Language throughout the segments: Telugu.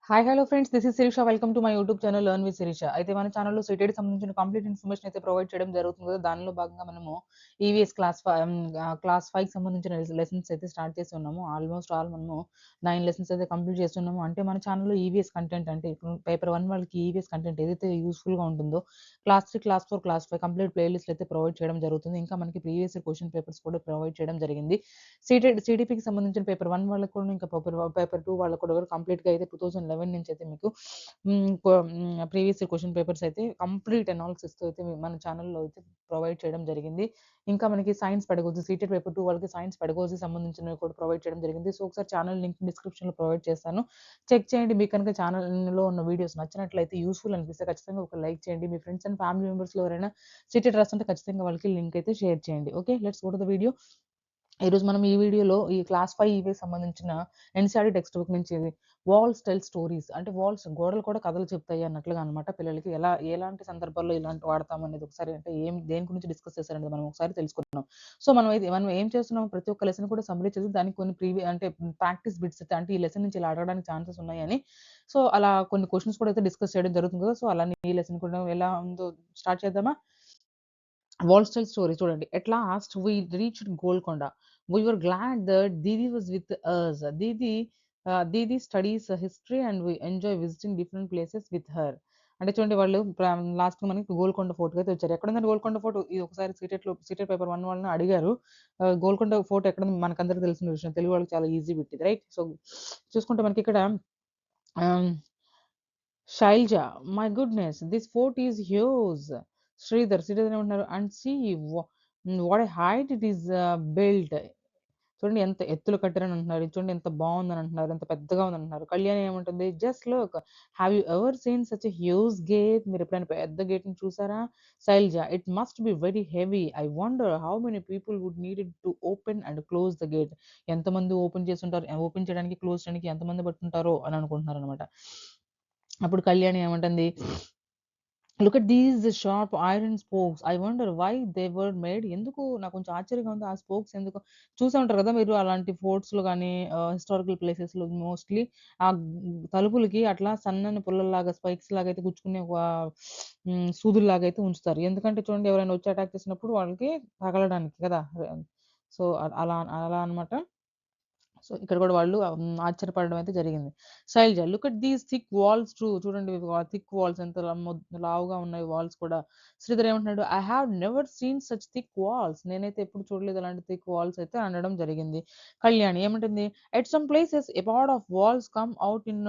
Hi hello friends, this is Shirisha. Welcome to my YouTube channel learn with Shirisha. అయితే మన ఛానల్లో సిటెడ్ సంబంధించిన కంప్లీట్ ఇన్ఫర్మేషన్ అయితే ప్రొవైడ్ చేయడం జరుగుతుంది కదా. దానిలో భాగంగా మనము ఈవీఎస్ క్లాస్ 5 సంబంధించిన లెసన్స్ అయితే స్టార్ట్ చేసి ఉన్నాము. ఆల్మోస్ట్ ఆల్ మనము 9 లెసన్స్ అయితే కంప్లీట్ చేస్తున్నాము. అంటే మన ఛానల్లో ఈవీఎస్ కంటెంట్ అంటే ఇప్పుడు పేపర్ 1 వాళ్ళకి ఈవీఎస్ కంటెంట్ ఏదైతే యూస్ఫుల్గా ఉంటుందో class 3, class 4, class 5 complete playlist అయితే ప్రొవైడ్ చేయడం జరుగుతుంది. ఇంకా మనకి ప్రీవియస్ క్వశ్చన్ పేపర్స్ కూడా ప్రొవైడ్ చేయడం జరిగింది. సిడిపికి సంబంధించిన పేపర్ 1 వాళ్ళకి కూడా, ఇంకా పేపర్ 2 వాళ్ళకి కూడా కంప్లీట్‌గా అయితే 2011 నుంచి అయితే మీకు ప్రీవియస్ క్వెషన్ పేపర్స్ అయితే కంప్లీట్ అనాలిసిస్‌తో అయితే మన ఛానెల్‌లో అయితే ప్రొవైడ్ చేయడం జరిగింది. ఇంకా మనకి సైన్స్ పెడగోజీ సీటెడ్ పేపర్ 2 వాళ్ళకి సైన్స్ పెడగోజీ సంబంధించినవి కూడా ప్రొవైడ్ చేయడం జరిగింది. సో, ఒకసారి ఛానెల్ లింక్ డిస్క్రిప్షన్‌లో ప్రొవైడ్ చేస్తాను. చెక్ చేయండి. మీకు కనుక ఛానెల్‌లో ఉన్న వీడియోస్ నచ్చినట్లయితే, యూజ్‌ఫుల్ అనిపిస్తే ఖచ్చితంగా ఒక లైక్ చేయండి. మీ ఫ్రెండ్స్ అండ్ ఫ్యామిలీ మెంబర్స్‌లో ఎవరైనా సీటెడ్ రాస్తుంటే ఖచ్చితంగా వాళ్ళకి లింక్ అయితే షేర్ చేయండి. Okay, let's go to the video. ఈరోజు మనం ఈ వీడియోలో ఈ క్లాస్ 5 ఈవీఎస్ సంబంధించిన ఎన్‌సీఈఆర్‌టీ టెక్స్ట్ బుక్ నుంచి వాల్స్ టెల్ స్టోరీస్, అంటే గోడలు కూడా కథలు చెప్తాయి అన్నట్లుగా అనమాట. పిల్లలకి ఎలాంటి సందర్భాల్లో ఇలాంటి వాడతాం అనేది ఒకసారి, అంటే దేని గురించి డిస్కస్ చేశారనేది మనం ఒకసారి తెలుసుకుందాం. సో, మనం ఏం చేస్తున్నాం, ప్రతి ఒక్క లెసన్ కూడా సమ్మరీ చేసి దానికి కొన్ని అంటే ప్రాక్టీస్ బిట్స్ అయితే, అంటే ఈ లెసన్ నుంచి ఇలా అడగడానికి ఛాన్సెస్ ఉన్నాయని, సో అలా కొన్ని క్వెషన్స్ కూడా అయితే డిస్కస్ చేయడం జరుగుతుంది కదా. సో, అలానే ఈ లెసన్ కూడా ఎలా ఉందో స్టార్ట్ చేద్దామా? వాల్ స్టైల్ స్టోరీ చూడండి. At last we reached Golconda. We were glad that Didi was with us. Didi studies history and we enjoy visiting different places with her. అంటే చూడండి, వాళ్ళు లాస్ట్‌కి మనకి గోల్కొండ ఫోర్ట్‌కి అయితే వచ్చారు. ఎక్కడుందండి గోల్కొండ ఫోర్ట్? ఇది ఒకసారి సీటెట్ పేపర్ 1 వాళ్ళని అడిగారు. గోల్కొండ ఫోర్ట్ ఎక్కడుంది? మనకందరికి తెలిసిన విషయం. తెలుగు వాళ్ళకి చాలా ఈజీ బిట్ ఇది, రైట్? సో, చూసుకుంటే మనకి ఇక్కడ ఆహ్ Shailaja, my goodness! This fort is huge. Sridhar ఏమంటున్నారు? And see what a height it is built. చూడండి ఎంత ఎత్తులు కట్టారని అంటున్నారు. ఇది చూడండి ఎంత బావుందని అంటున్నారు. ఎంత పెద్దగా ఉందంటున్నారు. కళ్యాణి ఏమంటుంది? Just look, have you ever seen such a huge gate? మీరెప్పుడైనా పెద్ద గేట్‌ని చూసారా? Shailaja, it must be very heavy. I wonder how many people would needed to open and close the gate. ఎంతమంది ఓపెన్ చేయడానికి, క్లోజ్ చేయడానికి ఎంతమంది పట్టుంటారో అని అనుకుంటున్నారనమాట. అప్పుడు కళ్యాణి ఏమంటుంది? Look at these sharp iron spokes. I wonder why they were made. ఎందుకు, నాకు కొంచెం ఆశ్చర్యంగా ఉంది. ఆ స్పోక్స్ ఎందుకు? చూసే ఉంటారు కదా మీరు అలాంటి ఫోర్ట్స్‌లో గాని, హిస్టారికల్ ప్లేసెస్‌లో మోస్ట్‌లీ ఆ తలుపులకి అట్లా సన్నని పుల్లల్లాగా, స్పైక్స్ లాగా అయితే గుచ్చుకునే ఒక సూదుల్లాగా అయితే ఉంచుతారు. ఎందుకంటే చూడండి, ఎవరైనా వచ్చి అటాక్ చేసినప్పుడు వాళ్ళకి తగలడానికి కదా! సో, అలా అలా అన్నమాట. సో, ఇక్కడ కూడా వాళ్ళు ఆశ్చర్యపడడం అయితే జరిగింది. Shailaja, look at these thick walls too. చూడండి థిక్ వాల్స్ ఎంత లావుగా ఉన్నాయి వాల్స్ కూడా. శ్రీధర్ ఏమంటున్నాడు? I have never seen such thick walls. నేనైతే ఎప్పుడు చూడలేదు అలాంటి థిక్ వాల్స్ అయితే అనడం జరిగింది. కళ్యాణి ఏమంటుంది? At some places a part of walls come out in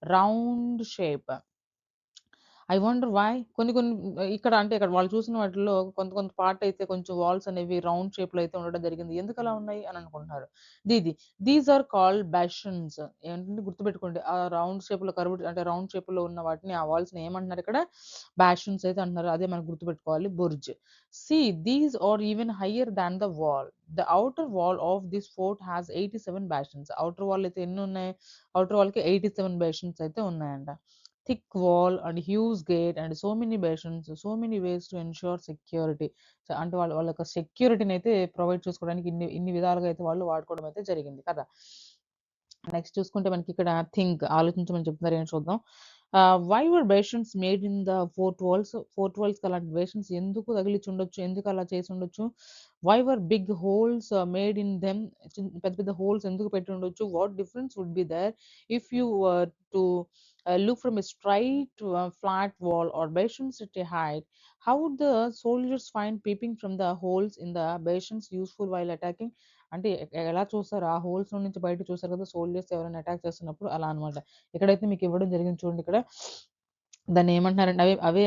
round shape. I wonder why. ఇక్కడ వాళ్ళు చూసిన వాటిల్లో కొంత పార్ట్ అయితే కొంచెం వాల్స్ అనేవి రౌండ్ షేప్‌లో అయితే ఉండడం జరిగింది. ఎందుకలా ఉన్నాయి అని అనుకుంటున్నారు. దీది, దీస్ ఆర్ కాల్డ్ బాషన్స్. ఏంటంటే గుర్తుపెట్టుకోండి. ఆ రౌండ్ షేప్‌లో అంటే రౌండ్ షేప్‌లో ఉన్న వాటిని, ఆ వాల్స్‌ని ఏమంటున్నారు ఇక్కడ? బాషన్స్ అయితే అంటున్నారు. అదే మనం గుర్తుపెట్టుకోవాలి. బుర్జ్. See, these are even higher than the wall. The outer wall of this fort has 87 bastions. Outer wall అయితే ఎన్నున్నాయి? ఔటర్ వాల్‌కి 87 బాషన్స్ అయితే ఉన్నాయంట. Thick wall and huge gate and so many bastions, so many ways to ensure security. So, అంటే వాళ్ళ యొక్క సెక్యూరిటీని అయితే ప్రొవైడ్ చేసుకోవడానికి ఇన్ని ఇన్ని విధాలుగా అయితే వాళ్ళు వాడుకోవడం అయితే జరిగింది కదా. నెక్స్ట్ చూసుకుంటే మనకి ఇక్కడ ఆలోచించమని చెప్తున్నారు. ఏంటి చూద్దాం. Why were bastions made in the fort walls? Fort వాల్స్‌కి అలాంటి బేషన్స్ ఎందుకు తగిలించుండొచ్చు? ఎందుకు అలా చేసుండొచ్చు? Why were big holes made in them? పెద్ద పెద్ద హోల్స్ ఎందుకు పెట్టుండొచ్చు? What difference would be there if you were to look from a straight flat wall or basins at a height? How would the soldiers find peeping from the holes in the basins useful while attacking? అంటే ఎలా చూస్తారు? ఆ హోల్స్‌లో నుంచి బయట చూస్తారు కదా సోల్జర్స్ ఎవరైనా అటాక్ చేస్తున్నప్పుడు, అలా అన్నమాట. ఇక్కడైతే మీకు ఇవ్వడం జరిగింది చూడండి ఇక్కడ. దాన్నేమంటున్నారంటే అవే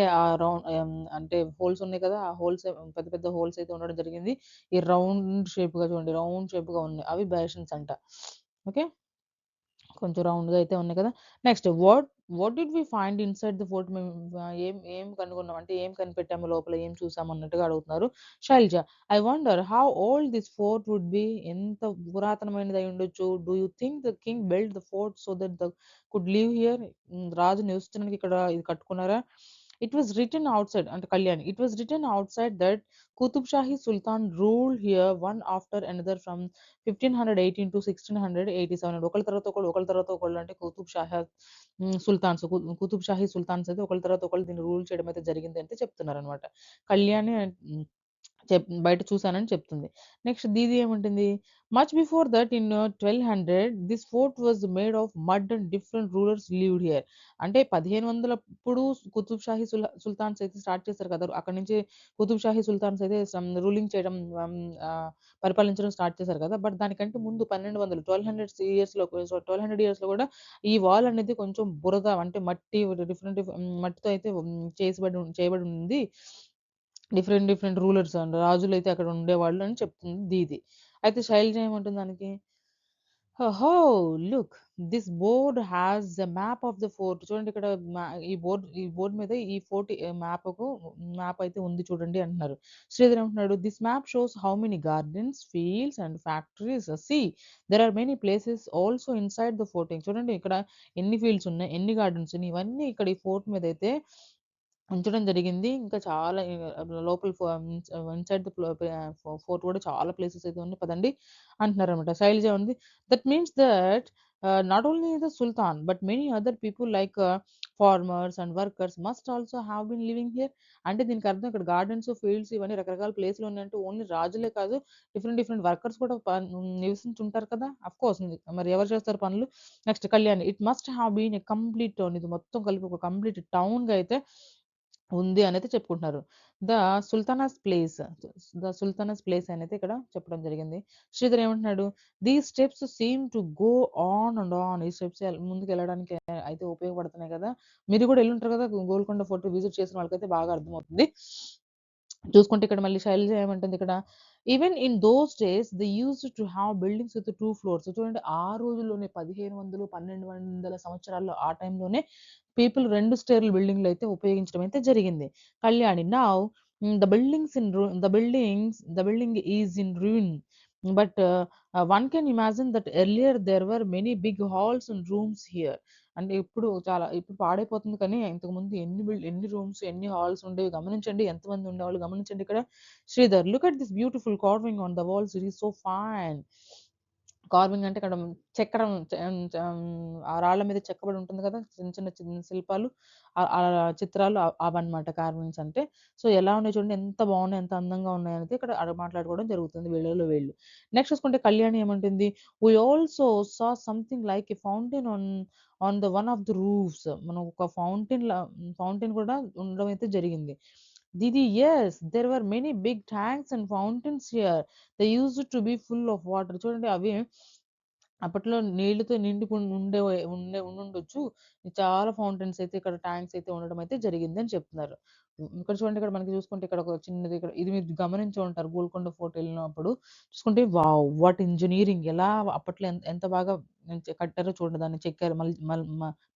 అంటే హోల్స్ ఉన్నాయి కదా! ఆ హోల్స్ పెద్ద పెద్ద హోల్స్ అయితే ఉండడం జరిగింది. ఈ రౌండ్ షేప్‌గా చూడండి. రౌండ్ షేప్‌గా ఉన్నాయి. అవి బేషన్స్ అంట. ఓకే. కొంచెం రౌండ్‌గా అయితే ఉన్నాయి కదా! Next what did we find inside the fort? మేము ఏం ఏం కనుగొన్నాం? అంటే ఏం కనిపెట్టాము లోపల, ఏం చూసాము అన్నట్టుగా అడుగుతున్నారు. Shailaja, I wonder how old this fort would be. ఎంత పురాతనమైనది అయ్యుండొచ్చు. Do you think the king built the fort so that could live here? రాజు నివసించడానికి ఇక్కడ ఇది కట్టుకున్నారా? It was written outside అంటే Kalyani. It was written outside that Qutub Shahi Sultan ruled here one after another from 1518 to 1687. ఒకళ్ళ తర్వాత ఒకళ్ళు, ఒకళ్ళ తర్వాత ఒకళ్ళు అంటే కుతుబ్ షాహీ సుల్తాన్స్ కుతుబ్ షాహీ సుల్తాన్స్ అయితే ఒకళ్ళ తర్వాత ఒకళ్ళు దీన్ని రూల్ చేయడం అయితే జరిగింది అంటే చెప్తున్నారనమాట. కళ్యాణి బయట చూసానని చెప్తుంది. నెక్స్ట్ దీది ఏమంటుంది? Much before that in 1200 this fort was made of mud and different rulers lived here. అంటే 1500 కుతుబ్ షాహీ సుల్తాన్స్ అయితే స్టార్ట్ చేశారు కదా! అక్కడి నుంచి కుతుబ్ షాహీ సుల్తాన్స్ అయితే రూలింగ్ చేయడం పరిపాలించడం స్టార్ట్ చేశారు కదా! బట్ దానికంటే ముందు 1200 1200 ఇయర్స్‌లో కూడా ఈ వాల్ అనేది కొంచెం బురద అంటే మట్టి డిఫరెంట్ మట్టితో అయితే చేయబడి ఉంది. డిఫరెంట్ రూలర్స్ అండ్ రాజులైతే అక్కడ ఉండేవాళ్ళు అని చెప్తుంది దీది. అయితే శైలజ ఏమంటుంది దానికి? ఓహో! Look this board has a map of the fort. చూడండి ఇక్కడ ఈ బోర్డ్ మీద ఈ ఫోర్ట్ మ్యాప్ అయితే ఉంది చూడండి అంటున్నారు. శ్రీధర్ ఏమంటున్నాడు? This map shows how many gardens, fields and factories. See there are many places also inside the fort. చూడండి ఇక్కడ ఎన్ని ఫీల్డ్స్ ఉన్నాయి, ఎన్ని గార్డెన్స్ ఉన్నాయి, ఇవన్నీ ఇక్కడ ఈ ఫోర్ట్ మీద అయితే ఉంచడం జరిగింది. ఇంకా చాలా లోపల ఇన్‌సైడ్ ద ఫోర్ట్ కూడా చాలా ప్లేసెస్ అయితే ఉన్నాయి పదండి అంటున్నారనమాట. శైలజ ఉంది. That means that not only the sultan but many other people like farmers and workers must also have been living here. అంటే దీనికి అర్థం ఇక్కడ గార్డెన్స్, ఫీల్డ్స్ ఇవన్నీ రకరకాల ప్లేస్‌లు ఉన్నాయంటే ఓన్లీ రాజులే కాదు డిఫరెంట్ వర్కర్స్ కూడా నివసించుంటారు కదా! ఆఫ్‌కోర్స్ మరి ఎవరు చేస్తారు పనులు? Next Kalyani. It must have been a complete town. ఇది మొత్తం కలిపి ఒక కంప్లీట్ టౌన్‌గా అయితే ఉంది అనైతే చెప్పుకుంటున్నారు. ద సుల్తానాస్ ప్లేస్, అనైతే ఇక్కడ చెప్పడం జరిగింది. శ్రీధర్ ఏమంటున్నాడు? These steps seem to go on and on. ఈ స్టెప్స్ ముందుకెళ్ళడానికి అయితే ఉపయోగపడుతున్నాయి కదా! మీరు కూడా ఎళ్ళుంటారు కదా! గోల్కొండ ఫోర్ట్ విజిట్ చేసిన వాళ్ళకైతే బాగా అర్థమవుతుంది. చూసుకుంటే ఇక్కడ మళ్ళీ శైలజ ఏమంటుంది ఇక్కడ? Even in those days they used to have buildings with 2 floors. చూడండి ఆ రోజుల్లోనే 1500, 1200 సంవత్సరాల్లో ఆ టైంలోనే పీపుల్ 2 స్టేర్ల బిల్డింగ్‌లు అయితే ఉపయోగించడం అయితే జరిగింది. Kalyani. Now the building is in ruin. But one can imagine that earlier there were many big halls and rooms here. అంటే ఇప్పుడు పాడైపోతుంది కానీ ఇంతకుముందు ఎన్ని రూమ్స్, ఎన్ని హాల్స్ ఉండేవి గమనించండి. ఎంతమంది ఉండేవాళ్ళు గమనించండి ఇక్కడ. Sridhar. Look at this beautiful carving on the walls. It is so fine. Carving అంటే ఇక్కడ చెక్కడం ఆ రాళ్ళ మీద చెక్కబడి ఉంటుంది కదా! చిన్న శిల్పాలు. ఆ చిత్రాలు అవన్నమాట కార్వింగ్స్ అంటే. సో, ఎలా ఉన్నాయి చూడండి ఎంత బాగున్నాయి, ఎంత అందంగా ఉన్నాయనేది ఇక్కడ మాట్లాడుకోవడం జరుగుతుంది వీళ్ళలో వీళ్ళు. నెక్స్ట్ చూసుకుంటే కళ్యాణి ఏమంటుంది? We also saw something like a fountain on the one of the roofs. మనం ఒక ఫౌంటైన్ కూడా ఉండడం అయితే జరిగింది. Didi, yes, there were many big tanks and fountains here. They used to be full of water. చూడండి అవి అప్పట్లో నీళ్ళతో ఉండుండొచ్చు. చాలా ఫౌంటైన్స్ అయితే ఇక్కడ ట్యాంక్స్ అయితే ఉండడం అయితే జరిగిందని చెప్తున్నారు. ఇక్కడ చూడండి ఇక్కడ మనకి చూసుకుంటే ఇక్కడ ఒక చిన్నది ఇక్కడ ఇది మీరు గమనించే ఉంటారు గోల్కొండ ఫోర్ట్ వెళ్ళినప్పుడు. చూసుకుంటే వావ్! వాట్ ఇంజినీరింగ్ ఎలా అప్పట్లో ఎంత బాగా కట్టారో చూడండి. దాన్ని చెక్కారు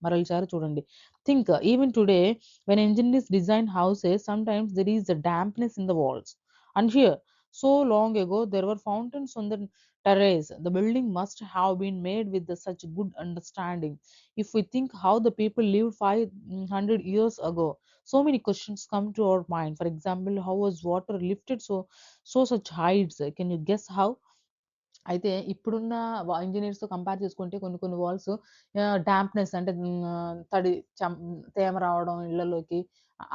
మరల్చారో చూడండి. Think even today when engineers design houses sometimes there is a dampness in the walls. And here so long ago there were fountains on the terrace. The building must have been made with such good understanding. If we think how the people lived 500 years ago, so many questions come to our mind. For example, how was water lifted so such heights? Can you guess how? అయితే ఇప్పుడున్న ఇంజినీర్స్‌తో కంపేర్ చేసుకుంటే కొన్ని వాల్స్ డాంప్‌నెస్ అంటే తడి తేమ రావడం ఇళ్ళలోకి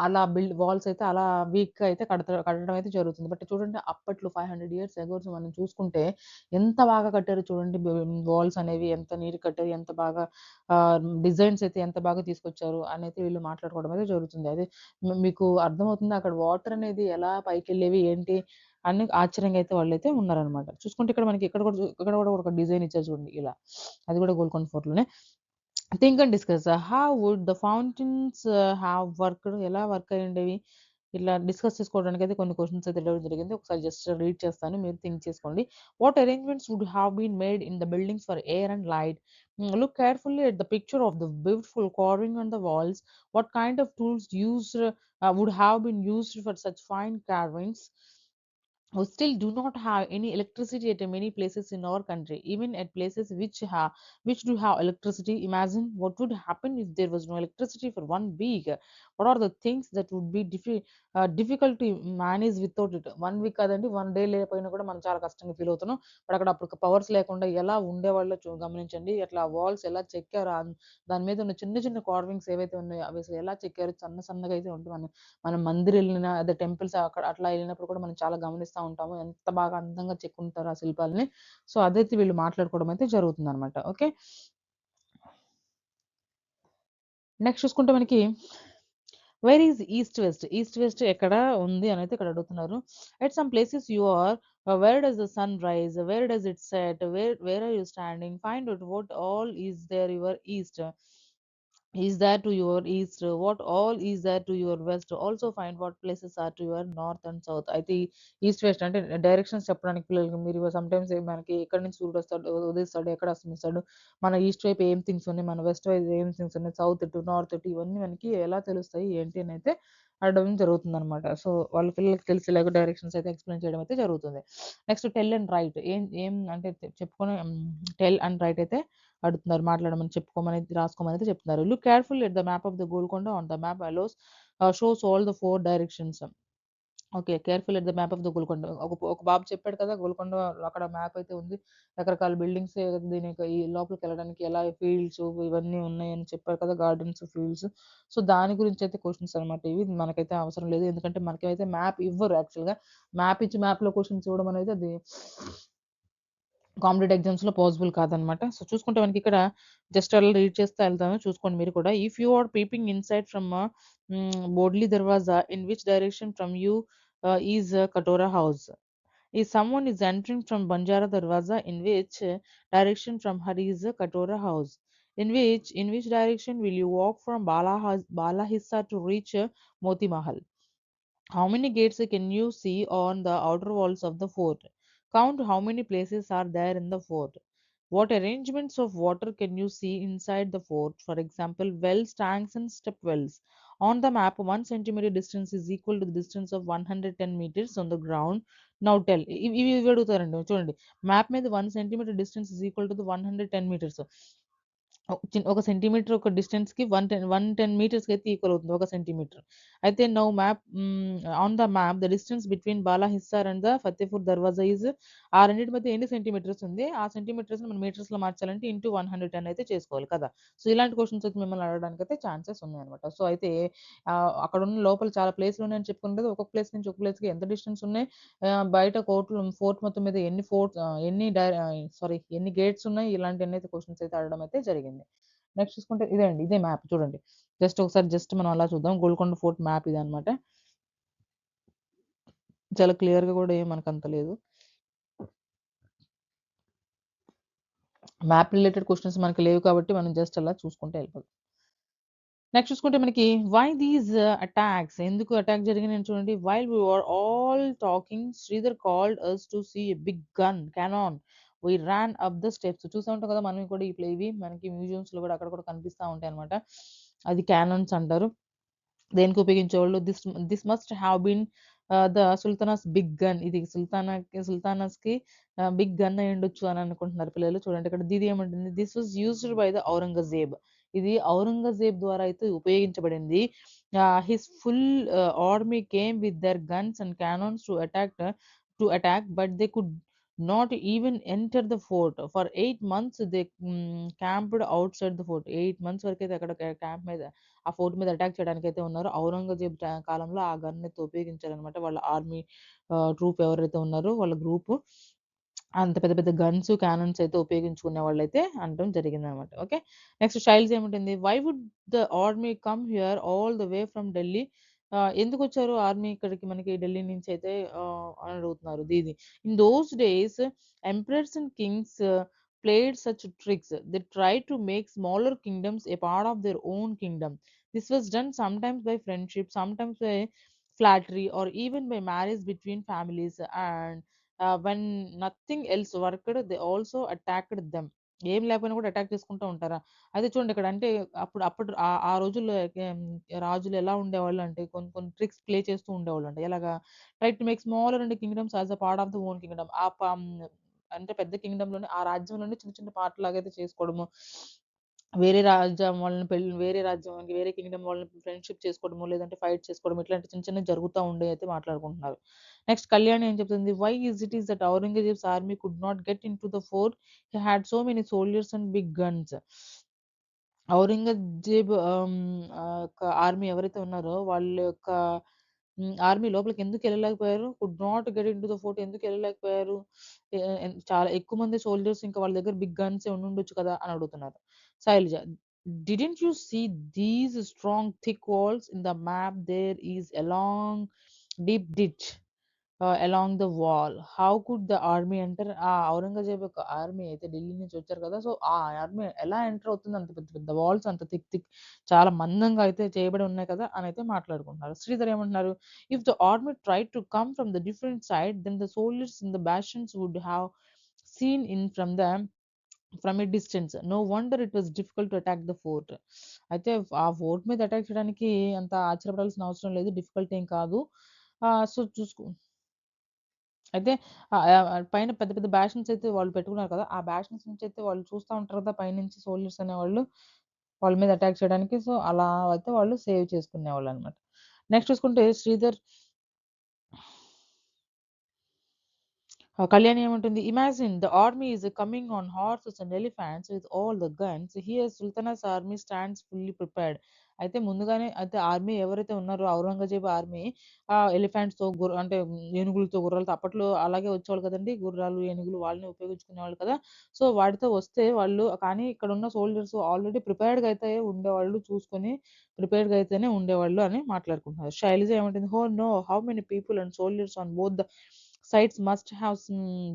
అలా వాల్స్ అయితే అలా వీక్‌గా అయితే కట్టడం అయితే జరుగుతుంది. బట్ చూడండి అప్పట్లో 500 ఇయర్స్ అగోస్ మనం చూసుకుంటే ఎంత బాగా కట్టారో చూడండి. వాల్స్ అనేవి ఎంత నీట్‌గా కట్టారు. ఎంత బాగా డిజైన్స్ అయితే ఎంత బాగా తీసుకొచ్చారు అనైతే వీళ్ళు మాట్లాడుకోవడం అయితే జరుగుతుంది. అదే మీకు అర్థమవుతుందా అక్కడ వాటర్ అనేది ఎలా పైకెళ్ళేవి ఏంటి అని ఆశ్చర్యంగా అయితే వాళ్ళైతే ఉన్నారనమాట. చూసుకుంటే ఇక్కడ కూడా ఒక డిజైన్ ఇచ్చారు చూడండి ఇలా. అది కూడా గోల్కొండ ఫోర్ట్‌లోనే. Think and discuss. How would the fountains have worked? ఎలా వర్క్ అయ్యుండేవి? ఇట్లా డిస్కస్ చేసుకోవడానికైతే కొన్ని క్వెషన్స్ అయితే ఇవ్వడం జరిగింది. ఒకసారి జస్ట్ రీడ్ చేస్తాను. మీరు థింక్ చేసుకోండి. What arrangements would have been made in the buildings for air and light? Look carefully at the picture of the beautiful carving on the walls. What kind of tools would have been used for such fine carvings? we still do not have any electricity at many places in our country, even at places which do have electricity. Imagine what would happen if there was no electricity for 1 week. What are the things that would be difficult to manage without it? 1 week కాదండి, 1 డే లేకపోయినా కూడా మనం చాలా కష్టంగా ఫీల్ అవుతున్నాం. బట్ అక్కడ అప్పుడు పవర్స్ లేకుండా ఎలా ఉండేవాళ్ళో గమనించండి. అట్లా వాల్స్ ఎలా చెక్కారో, దాని మీద ఉన్న చిన్న చిన్న కార్వింగ్స్ ఏవైతే ఉన్నాయో అవి అసలు ఎలా చెక్కారో, సన్నగా అయితే ఉంటుంది. మనం మందిర్ వెళ్ళిన అదే టెంపుల్స్ అక్కడ అట్లా వెళ్ళినప్పుడు కూడా మనం చాలా గమనిస్తా ఉంటాము. ఎంత బాగా అందంగా చెక్కుంటారో ఆ శిల్పాలని. సో, అదైతే వీళ్ళు మాట్లాడుకోవడం అయితే జరుగుతుందనమాట. ఓకే. నెక్స్ట్ చూసుకుంటే మనకి where is east west? East west ఎక్కడ ఉంది అనైతే ఇక్కడ అడుగుతున్నారు. At some places you are, where does the sun rise? Where does it set? Where are you standing? Find out what all is there your east. Is there to your east? What all is there to your west? Also find what places are to your north and south. అయితే ఈస్ట్ వెస్ట్ అంటే డైరెక్షన్స్ చెప్పడానికి పిల్లలకి మీరు సమ్ టైమ్స్ మనకి ఎక్కడి నుంచి సూర్యుడు వస్తాడు, ఉదయిస్తాడు, ఎక్కడ అస్తమిస్తాడు, మన ఈస్ట్ వైపు ఏం థింగ్స్ ఉన్నాయి, మన వెస్ట్ వైపు ఏం థింగ్స్ ఉన్నాయి, సౌత్ టు నార్త్ టు ఇవన్నీ మనకి ఎలా తెలుస్తాయి ఏంటి అని అయితే అడగడం జరుగుతుంది అనమాట. సో వాళ్ళ పిల్లలకి తెలిసేలాగా డైరెక్షన్స్ అయితే ఎక్స్ప్లెయిన్ చేయడం అయితే జరుగుతుంది. Next tell and right. ఏం ఏం అంటే చెప్పుకొని టెల్ అండ్ రైట్ అయితే అడుగుతున్నారు. మాట్లాడమని, చెప్పుకోమని, రాసుకోమని అయితే చెప్తున్నారు. Look carefully at the map of the Golconda. On the map allows shows all the 4 directions. Okay. Careful at the map of the Golconda. ఒక బాబు చెప్పాడు కదా! గోల్కొండ అక్కడ మ్యాప్ అయితే ఉంది. రకరకాల బిల్డింగ్స్, దీనికి ఈ లోపలికెళ్ళడానికి ఎలా ఫీల్డ్స్ ఇవన్నీ ఉన్నాయని చెప్పారు కదా! Gardens, fields. సో, దాని గురించి అయితే క్వెషన్స్ అనమాట ఇవి. మనకైతే అవసరం లేదు. ఎందుకంటే మనకైతే మ్యాప్ ఇవ్వరు యాక్చువల్‌గా. మ్యాప్ ఇచ్చి మ్యాప్‌లో క్వెషన్స్ ఇవ్వడం అనేది అది కాంపిటేటివ్ ఎగ్జామ్స్‌లో పాసిబుల్ కాదనమాట. సో, చూసుకుంటే మనకిక్కడ జస్ట్ అలా రీడ్ చేస్తా ఎళ్తాను. చూసుకోండి మీరు కూడా. If you are peeping inside from Bodli Darwaza, in which direction from you is Katora house? If someone is entering from Banjara Darwaza, in which direction from her is Katora house? In which direction will you walk from Bala Hissa to reach Moti Mahal? How many gates can you see on the outer walls of the fort? Count how many places are there in the fort. What arrangements of water can you see inside the fort? For example, wells, tanks, and step wells. On the map, 1 centimeter distance is equal to the distance of 110 meters on the ground. Now tell. ఇవి అడుగుతారండి చూడండి. మ్యాప్ మీద 1 centimetre distance is equal to the 110 metres. ఒక సెంటీమీటర్ ఒక డిస్టెన్స్‌కి 110 మీటర్స్‌కి అయితే ఈక్వల్ అవుతుంది. ఒక సెంటీమీటర్. అయితే now on the map the distance between Bala Hisar and the Fatehpur దర్వాజా ఈజ్, ఆ రెండిటి మధ్య ఎన్ని సెంటీమీటర్స్ ఉంది? ఆ సెంటీమీటర్స్‌ని మనం మీటర్స్‌లో మార్చాలంటే ఇంటూ 110 అయితే చేసుకోవాలి కదా! సో, ఇలాంటి క్వెషన్స్ అయితే మిమ్మల్ని అడగడానికైతే ఛాన్సెస్ ఉన్నాయన్నమాట. సో, అయితే అక్కడున్న లోపల చాలా ప్లేస్‌లు ఉన్నాయని చెప్పుకున్నాం కదా! ఒక్కొక్క ప్లేస్ నుంచి ఒక ప్లేస్‌కి ఎంత డిస్టెన్స్ ఉన్నాయి? బయట ఫోర్ట్ మొత్తం మీద ఎన్ని గేట్స్ ఉన్నాయి? ఇలాంటియన్నీ అయితే క్వెషన్స్ అయితే అడగడం అయితే జరిగింది. నెక్స్ట్ చూసుకుంటే ఇదే అండి. ఇదే మ్యాప్ చూడండి. జస్ట్ మనం అలా చూద్దాం. గోల్కొండ ఫోర్ట్ మ్యాప్ ఇదనమాట. చాలా క్లియర్‌గా కూడా ఏం మనకంత లేదు. మ్యాప్ రిలేటెడ్ క్వెషన్స్ మనకు లేవు కాబట్టి మనం జస్ట్ అలా చూసుకుంటూ ఎళ్ళిపోదాం. నెక్స్ట్ చూసుకుంటే మనకి వై దీస్ అటాక్స్? ఎందుకు అటాక్ జరిగినాయని చూడండి. While we were all talking Sridhar called us to see a big gun cannon. We ran up the steps. చూసే ఉంటాం కదా! మనం కూడా ఇవి మనకి మ్యూజియంస్‌లో కూడా అక్కడ కూడా కనిపిస్తా ఉంటాయన్నమాట. అది క్యానన్స్ అంటారు. దేనికి ఉపయోగించేవాళ్ళు? This must have been the sultana's big gun. ఇది సుల్తానాస్‌కి బిగ్ గన్ అయ్యుండొచ్చు అని అనుకుంటున్నారు పిల్లలు. చూడండి ఇక్కడ ఇది ఏమంటుంది? This was used by the Aurangzeb. ఇది ఔరంగజేబ్ ద్వారా అయితే ఉపయోగించబడింది. His full army came with their guns and cannons to attack but they could not even enter the fort. For 8 months they camped outside the fort. 8 months వరకైతే అక్కడ క్యాంప్ మీద ఆ ఫోర్ట్ మీద అటాక్ చేయడానికైతే ఉన్నారు. ఔరంగజేబ్ కాలంలో ఆ గన్ అయితే ఉపయోగించారనమాట. వాళ్ళ ఆర్మీ ట్రూప్ ఎవరైతే ఉన్నారో వాళ్ళ గ్రూపు. అంత పెద్ద పెద్ద గన్స్, క్యానన్స్ అయితే ఉపయోగించుకునే వాళ్ళైతే అనడం జరిగిందనమాట. ఓకే. నెక్స్ట్ చైల్డ్స్ ఏముంటుంది? Why would the army come here all the way from Delhi? ఎందుకొచ్చారు ఆర్మీ ఇక్కడికి మనకి ఢిల్లీ నుంచి అయితే అని అడుగుతున్నారు. ఇది in those days emperors and kings played such tricks. They tried to make smaller kingdoms a part of their own kingdom. This was done sometimes by friendship, sometimes by flattery, or even by marriage between families. And when nothing else worked, they also attacked them. ఏం లేకపోయినా కూడా అటాక్ చేసుకుంటూ ఉంటారా? అయితే చూడండి ఇక్కడ అంటే అప్పుడు ఆ రోజుల్లో రాజులు ఎలా ఉండేవాళ్ళు అంటే కొన్ని కొన్ని ట్రిక్స్ ప్లే చేస్తూ ఉండేవాళ్ళంట. ఎలాగా? Try to make smaller and kingdoms as a part of the own kingdom. అంటే పెద్ద కింగ్డమ్‌లోనే ఆ రాజ్యంలోనే చిన్న చిన్న పార్ట్ లాగైతే చేసుకోవడము. వేరే రాజ్యం వేరే కింగ్డమ్ వాళ్ళని ఫ్రెండ్‌షిప్ చేసుకోవడమో, లేదంటే ఫైట్ చేసుకోవడం ఇట్లాంటి చిన్న చిన్నవి జరుగుతా ఉండేవి అయితే మాట్లాడుకుంటున్నారు. నెక్స్ట్ కళ్యాణి ఏం చెప్తుంది? Why it is that Aurangzeb's army could not get into the fort. He had so many soldiers and big guns. Aurangzeb యొక్క ఆర్మీ ఎవరైతే ఉన్నారో వాళ్ళ యొక్క ఆర్మీ లోపలికి ఎందుకెళ్ళలేకపోయారు? Could not get into the fort ఎందుకెళ్ళలేకపోయారు? ఎ ఎన్ చాలా ఎక్కువ మంది సోల్జర్స్ ఇంకా వాళ్ళ దగ్గర బిగ్ గన్సే ఉండుండొచ్చు కదా! అని అడుగుతున్నారు. Shailaja, didn't you see these strong thick walls in the map? There is a long deep ditch along the wall. How could the army enter? ఆ ఔరంగజేబు యొక్క ఆర్మీ అయితే ఢిల్లీ నుంచి వచ్చారు కదా! సో, ఆ ఆర్మీ ఎలా ఎంటర్ అవుతుంది? అంత పెద్ద పెద్ద వాల్స్ అంత థిక్ చాలా మందంగా అయితే చేయబడి ఉన్నాయి కదా! అనైతే మాట్లాడుకుంటున్నారు. శ్రీధర్ ఏమంటున్నారు? If the army tried to come from the different side then the soldiers in the bastions would have seen in from a distance. No wonder it was difficult to attack the fort. అయితే ఆ ఫోర్ట్ మీద అటాక్ చేయడానికి అంత ఆశ్చర్యపడాల్సిన అవసరం లేదు. డిఫికల్ట్ ఏం కాదు. సో, అయితే పైన పెద్ద పెద్ద బ్యాషన్స్ అయితే వాళ్ళు పెట్టుకున్నారు కదా! ఆ బ్యాషన్స్ నుంచి అయితే వాళ్ళు చూస్తా ఉంటారు కదా! పైనుంచి సోల్జర్స్ అనేవాళ్ళు వాళ్ళ మీద అటాక్ చేయడానికి. సో, అలా అయితే వాళ్ళు సేవ్ చేసుకునేవాళ్ళనమాట. నెక్స్ట్ చూసుకుంటే శ్రీధర్ కళ్యాణి ఏమంటుంది? Imagine the army is coming on horses and elephants with all the guns. Here sultana's army stands fully prepared. అయితే ముందుగానే అయితే ఆర్మీ ఎవరైతే ఉన్నారో ఔరంగజేబు ఆర్మీ ఎలిఫాంట్స్‌తో అంటే ఏనుగులతో, గుర్రాలతో అప్పట్లో అలాగే వచ్చేవాళ్ళు కదండీ! గుర్రాలు, ఏనుగులు వాళ్ళని ఉపయోగించుకునేవాళ్ళు కదా! సో, వాటితో వస్తే వాళ్ళు కానీ ఇక్కడున్న సోల్జర్స్ ఆల్రెడీ ప్రిపేర్డ్‌గా అయితే ఉండేవాళ్ళు. చూసుకొని ప్రిపేర్డ్‌గా అయితేనే ఉండేవాళ్ళు అని మాట్లాడుకుంటున్నారు. శైలజ ఏమంటుంది? Oh! No! How many people and soldiers on both the sides must have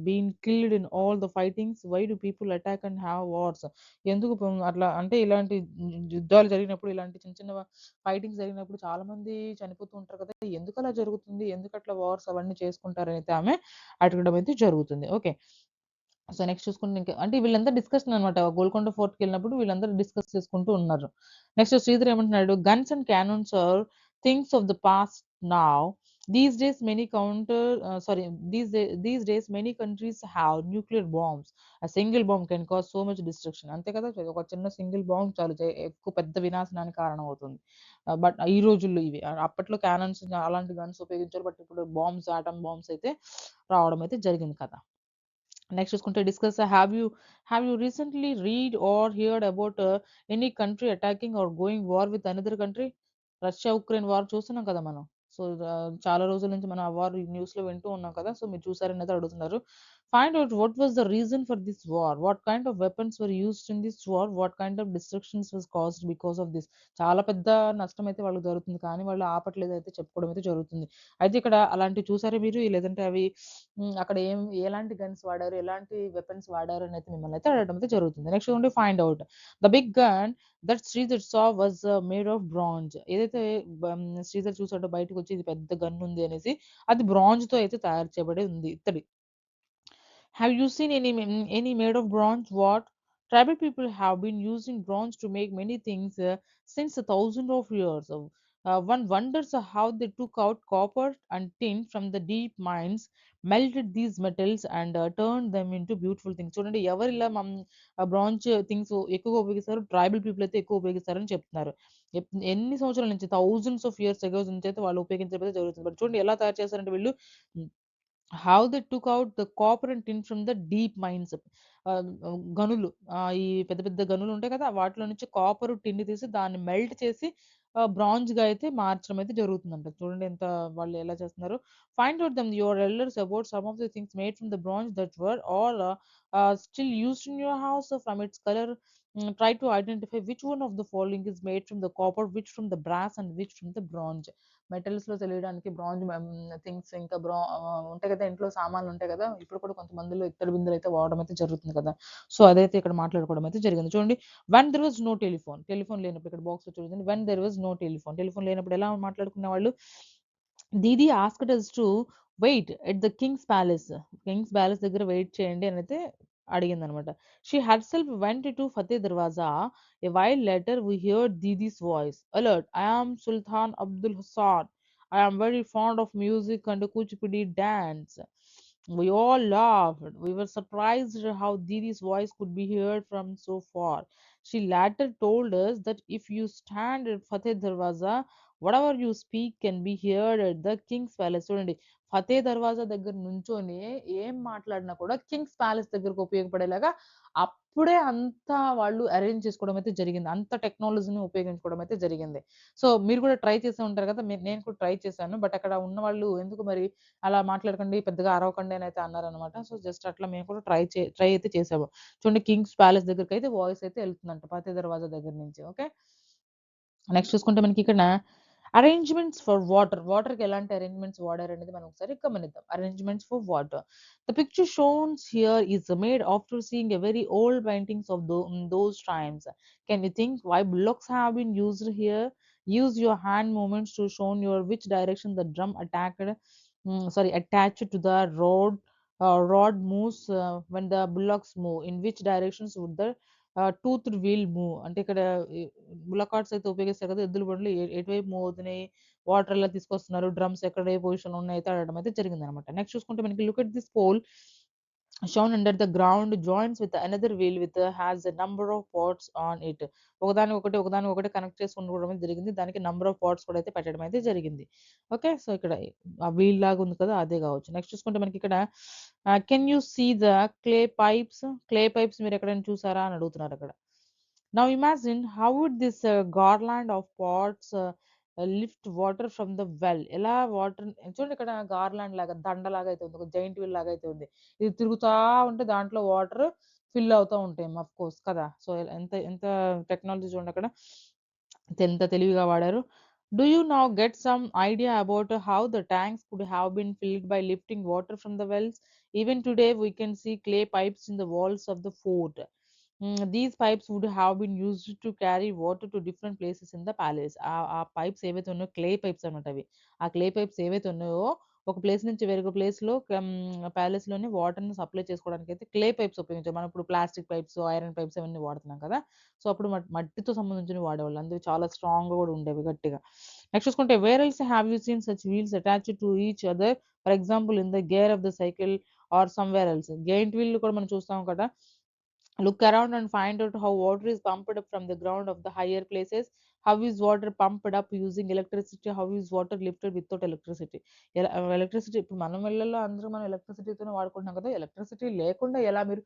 been killed in all the fightings. Why do people attack and have wars? ఎందుకు అట్లా అంటే ఇలాంటి యుద్ధాలు జరిగినప్పుడు ఇలాంటి చిన్న చిన్న ఫైటింగ్స్ జరిగినప్పుడు చాలా మంది చనిపోతూ ఉంటారు కదా! ఎందుకలా జరుగుతుంది? ఎందుకట్లా వార్స్ అవన్నీ చేసుకుంటారనైతే ఆమె అడగడం అయితే జరుగుతుంది. ఓకే. సో, నెక్స్ట్ చూసుకుంటే అంటే వీళ్ళంతా డిస్కషన్ అనమాట. గోల్కొండ ఫోర్ట్‌కెళ్ళినప్పుడు వీళ్ళందరూ డిస్కస్ చేసుకుంటూ ఉన్నారు. నెక్స్ట్ శ్రీధర్ ఏమంటున్నాడు? Guns and cannons are things of the past now. These days many counter sorry these days many countries have nuclear bombs. A single bomb can cause so much destruction. అంతే కదా! ఒక చిన్న సింగిల్ బాంబ్ చాలు ఎక్కువ పెద్ద వినాశనానికి కారణమవుతుంది. బట్ ఈ రోజుల్లో ఇవి. అప్పట్లో క్యానన్స్ అలాంటి గన్స్ ఉపయోగించారు. బట్ ఇప్పుడు బాంబ్స్, ఆటమ్ బాంబ్స్ అయితే రావడం అయితే జరిగింది కదా! నెక్స్ట్ చూసుకుంటే discuss have you recently read or heard about any country attacking or going war with another country? Russia, Ukraine war చూస్తున్నాం కదా మనం. సో, చాలా రోజుల నుంచి మనం ఆ వార్ న్యూస్‌లో వింటూ ఉన్నాం కదా! సో, మీరు చూసారని అయితే అడుగుతున్నారు. Find out what was the reason for this war? What kind of weapons were used in this war? What kind of destructions was caused because of this? చాలా పెద్ద నష్టం అయితే వాళ్ళకి జరుగుతుంది. కానీ వాళ్ళు ఆపట్లేదయితే చెప్పుకోవడం అయితే జరుగుతుంది. అయితే ఇక్కడ అలాంటివి చూసారా మీరు? లేదంటే అవి అక్కడ ఎలాంటి గన్స్ వాడారు? ఎలాంటి వెపన్స్ వాడారు? అనైతే మిమ్మల్నయితే అడగడం అయితే జరుగుతుంది. నెక్స్ట్ చూడండి find out. The big gun that Sridhar saw was made of bronze. ఏదైతే శ్రీధర్ చూసాడో బయటకొచ్చి ఇది పెద్ద గన్ ఉంది అనేసి, అది బ్రాంజ్‌తో అయితే తయారు చేయబడి ఉంది. ఇత్తడి. Have you seen any made of bronze? What? Tribal people have been using bronze to make many things since a thousand of years. One wonders how they took out copper and tin from the deep mines, melted these metals, and turned them into beautiful things. చూడండి ఎవరు ఇలా బ్రాంజ్ థింగ్స్ ఎక్కువగా ఉపయోగిస్తారు ట్రైబల్ పీపుల్ అయితే ఎక్కువ ఉపయోగిస్తారని చెప్తున్నారు. ఎన్ని సంవత్సరాల నుంచి థౌసండ్స్ ఆఫ్ ఇయర్స్ అగో నుంచి అయితే వాళ్ళు ఉపయోగించడం అయితే జరుగుతుంది. బట్ చూడండి ఎలా తయారు చేస్తారంటే వీళ్ళు how they took out the copper and tin from the deep mines. గనులు ఈ పెద్ద పెద్ద గనులు ఉంటాయి కదా! వాటిలో నుంచి కాపర్, టిన్ తీసి దాన్ని మెల్ట్ చేసి బ్రాంజ్‌గా అయితే మార్చడం అయితే జరుగుతుందంట. చూడండి ఎంత వాళ్ళు ఎలా చేస్తున్నారో. Find out your elders about some of the things made from the bronze that were are still used in your house from its colour. Try to identify which one of the following is made from the copper, which from the brass and which from the bronze. మెటల్స్‌లో తెలియడానికి బ్రాంజ్ థింగ్స్ ఇంకా ఉంటాయి కదా! ఇంట్లో సామాన్లుంటాయి కదా! ఇప్పుడు కూడా కొంతమందిలో ఇత్తడి బిందెలైతే వాడడం అయితే జరుగుతుంది కదా! సో, అదైతే ఇక్కడ మాట్లాడుకోవడం అయితే జరిగింది. చూడండి when there was no telephone. Telephone లేనప్పుడు ఇక్కడ బాక్స్‌లో చూడండి. When there was no telephone. Telephone లేనప్పుడు ఎలా మాట్లాడుకునేవాళ్ళు? Didi asked us to wait at the king's palace. King's palace దగ్గర వెయిట్ చేయండి అనైతే అడిగిందనమాట. She herself went to Fateh Darwaza. A while later, we heard Didi's voice. Alert, I am Sultan Abdul Hassan. I am very fond of music and Kuchipudi dance. We all laughed. We were surprised how Didi's voice could be heard from so far. She later told us that if you stand at Fateh Darwaza, whatever you speak can be heard at the King's Palace. చూడండి, ఫతే దర్వాజా దగ్గర నుంచొని ఏం మాట్లాడినా కూడా కింగ్స్ ప్యాలెస్ దగ్గరకు ఉపయోగపడేలాగా అప్పుడే అంతా వాళ్ళు అరేంజ్ చేసుకోవడం అయితే జరిగింది. అంత టెక్నాలజీని ఉపయోగించుకోవడం అయితే జరిగింది. సో, మీరు కూడా ట్రై చేసే ఉంటారు కదా! నేను కూడా ట్రై చేశాను. బట్ అక్కడ ఉన్నవాళ్ళు ఎందుకు మరి అలా మాట్లాడకండి, పెద్దగా అరవకండి అనైతే అన్నారనమాట. సో, జస్ట్ అట్లా మేము కూడా ట్రై అయితే చేసాము. చూడండి, కింగ్స్ ప్యాలెస్ దగ్గరికైతే వాయిస్ అయితే ఎళ్తుందంట ఫతే దర్వాజా దగ్గర నుంచి. ఓకే. నెక్స్ట్ చూసుకుంటే మనకిక్కడ అరేంజ్‌మెంట్స్ ఫర్ వాటర్. వాటర్‌కి ఎలాంటి అరేంజ్‌మెంట్స్ వాడారనేది మనం ఒకసారి గమనిద్దాం. Arrangements for water. The picture shown here is made after seeing a very old paintings of those times. Can you think why bullocks have been used here? Use your hand movements to show your which direction the drum attached to the rod moves when the bullocks move. In which directions would the toothed wheel move? అంటే ఇక్కడ ఈ బుల్లక్ కార్ట్స్ అయితే ఉపయోగిస్తారు కదా! ఎద్దుల బండ్లు ఎటువైపు మూవ్ అవుతున్నాయి, వాటర్ ఎలా తీసుకొస్తున్నారు, డ్రమ్స్ ఎక్కడ ఏ పొజిషన్‌లో ఉన్నాయి అయితే అడగడం అయితే జరిగిందనమాట. నెక్స్ట్ చూసుకుంటే మనకి look at this pole shown under the ground joins with another wheel with has a number of ports on it. ఒకదానికొకటి కనెక్ట్ చేసి ఉండడం జరిగింది. దానికి నంబర్ ఆఫ్ పార్ట్స్ కూడా అయితే పెట్టడం అయితే జరిగింది. ఓకే. సో, ఇక్కడ ఆ వీల్ లాగా ఉంది కదా! అదే కావచ్చు. నెక్స్ట్ చూసుకుంటే మనకి ఇక్కడ can you see the clay pipes? Clay pipes మీరు ఎక్కడైనా చూసారా అని అడుగుతున్నారు అక్కడ. Now imagine how would this garland of pots lift water from the well? ఎలా వాటర్ చూడండి, ఇక్కడ గార్లాండ్ లాగా దండలాగా అయితే ఉంది. ఒక జైంట్ వీల్ లాగా అయితే ఉంది. ఇది తిరుగుతా ఉంటే దాంట్లో వాటర్ ఫిల్ అవుతా ఉంటాయి ఆఫ్ కోర్స్ కదా! సో, ఎంత ఎంత టెక్నాలజీ చూడండి అక్కడ. ఎంత తెలివిగా వాడారు. Do you now get some idea about how the tanks could have been filled by lifting water from the wells? Even today, we can see clay pipes in the walls of the fort. These pipes would have been used to carry water to different places in the palace. ఆ పైప్స్ ఏవైతే ఉన్నాయో క్లే పైప్స్ అనమాట అవి. ఆ క్లే పైప్స్ ఏవైతే ఉన్నాయో ఒక ప్లేస్ నుంచి వేరొక ప్లేస్‌లో ప్యాలెస్‌లోని వాటర్‌ని సప్లై చేసుకోవడానికైతే క్లే పైప్స్ ఉపయోగించారు. మనం ఇప్పుడు ప్లాస్టిక్ పైప్స్, ఐరన్ పైప్స్ అవన్నీ వాడుతున్నాం కదా! సో, అప్పుడు మట్టితో సంబంధించినవి వాడేవాళ్ళు. అందుకే చాలా స్ట్రాంగ్‌గా గూడా ఉండేవి గట్టిగా. నెక్స్ట్ చూసుకుంటే where else have you seen such wheels attached to each other? For example in the gear of the cycle or somewhere else. Giant వీల్‌లు కూడా మనం చూస్తాం కదా! Look around and find out how water is pumped up from the ground of the higher places. How is water pumped up using electricity? How is water lifted without electricity? Electricity ఇప్పుడు మనం ఇళ్ళల్లో అందరూ మనం ఎలక్ట్రిసిటీతోనే వాడుకుంటున్నాం కదా! ఎలక్ట్రిసిటీ లేకుండా ఎలా మీరు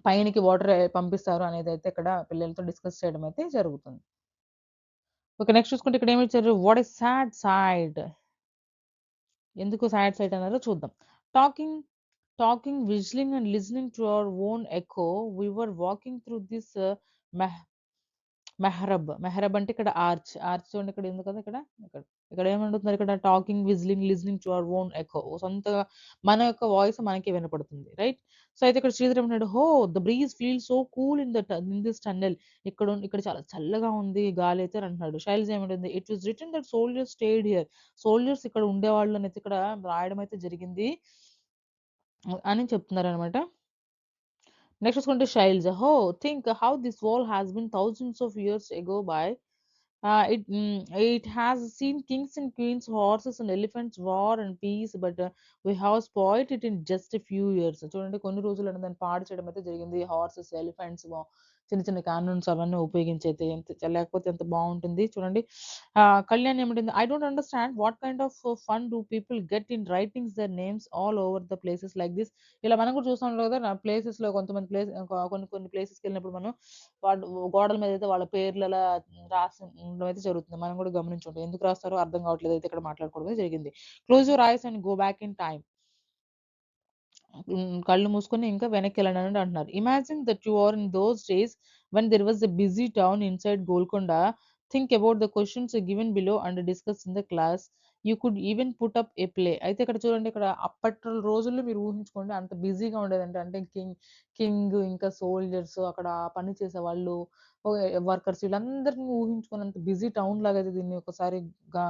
పైనకి వాటర్ పంపిస్తారు అనేదైతే ఇక్కడ పిల్లలతో డిస్కస్ చేయడం అయితే జరుగుతుంది. ఓకే. నెక్స్ట్ చూసుకుంటే ఇక్కడ ఏమిచ్చారు? What a sad sight. ఎందుకు సాడ్ సైట్ అన్నారో చూద్దాం. Talking talking, whistling and listening to our own echo we were walking through this మెహ్ మెహ్రబ్. మెహ్రబ్ అంటే ఇక్కడ ఆర్చ్. ఆర్చ్ చూడండి, ఇక్కడ ఉంది కదా! ఇక్కడ. ఇక్కడ ఏమంటున్నారు, ఇక్కడ talking, whistling, listening to our own echo. సొంతగా మన యొక్క వాయిస్ మనకే వినపడుతుంది. రైట్? సో, అయితే ఇక్కడ శ్రీధర్ ఏమన్నాడు, the breeze feels so cool in this tunnel. ఇక్కడ చాలా చల్లగా ఉంది గాలి అయితే అని అంటున్నాడు. శైలజ ఏమంటుంది, it was written that soldiers stayed here. Soldiers ఇక్కడ ఉండేవాళ్ళు అనైతే ఇక్కడ రాయడం అయితే జరిగింది అని చెప్తున్నారనమాట. నెక్స్ట్ చూసుకుంటే Shailaja, think how this wall has been thousands of years ago by. It has seen kings and queens, horses and elephants, war and peace, but we have spoiled it in just a few years. చూడండి, కొన్ని రోజులను దాన్ని పాడు చేయడం అయితే జరిగింది. హార్సెస్, ఎలిఫెంట్స్, చిన్న చిన్న క్యానన్స్ అవన్నీ ఉపయోగించి అయితే లేకపోతే ఎంత బాగుంటుంది చూడండి. కళ్యాణ్ ఏమంటుంది, I don't understand what kind of fun do people get in writings there names all over the places like this. ఇలా మనం కూడా చూస్తూ ఉంటాం కదా, ప్లేసెస్‌లో కొంతమంది కొన్ని ప్లేసెస్‌కెళ్ళినప్పుడు మనం వాళ్ళు గోడల మీద అయితే వాళ్ళ పేర్లు అలా రాసి ఉండడం అయితే జరుగుతుంది. మనం కూడా గమనించుంటాం. ఎందుకు రాస్తారో అర్థం కావట్లేదు అయితే ఇక్కడ మాట్లాడుకోవడం జరిగింది. Close your eyes and go back in time. కళ్ళు మూసుకొని ఇంకా వెనక్కెళ్ళండి అని అంటున్నారు. Imagine that you are in those days when there was a busy town inside Golconda. Think about the questions given below and discuss in the class. You could even put up a play. అయితే ఇక్కడ చూడండి, ఇక్కడ అప్పటి రోజుల్లో మీరు ఊహించుకోండి అంత బిజీగా ఉండేదంటే. అంటే కింగ్ ఇంకా సోల్జర్స్, అక్కడ పని చేసేవాళ్ళు, వర్కర్స్ వీళ్ళందరిని ఊహించుకున్నంత బిజీ టౌన్ లాగా అయితే దీన్ని ఒకసారి గా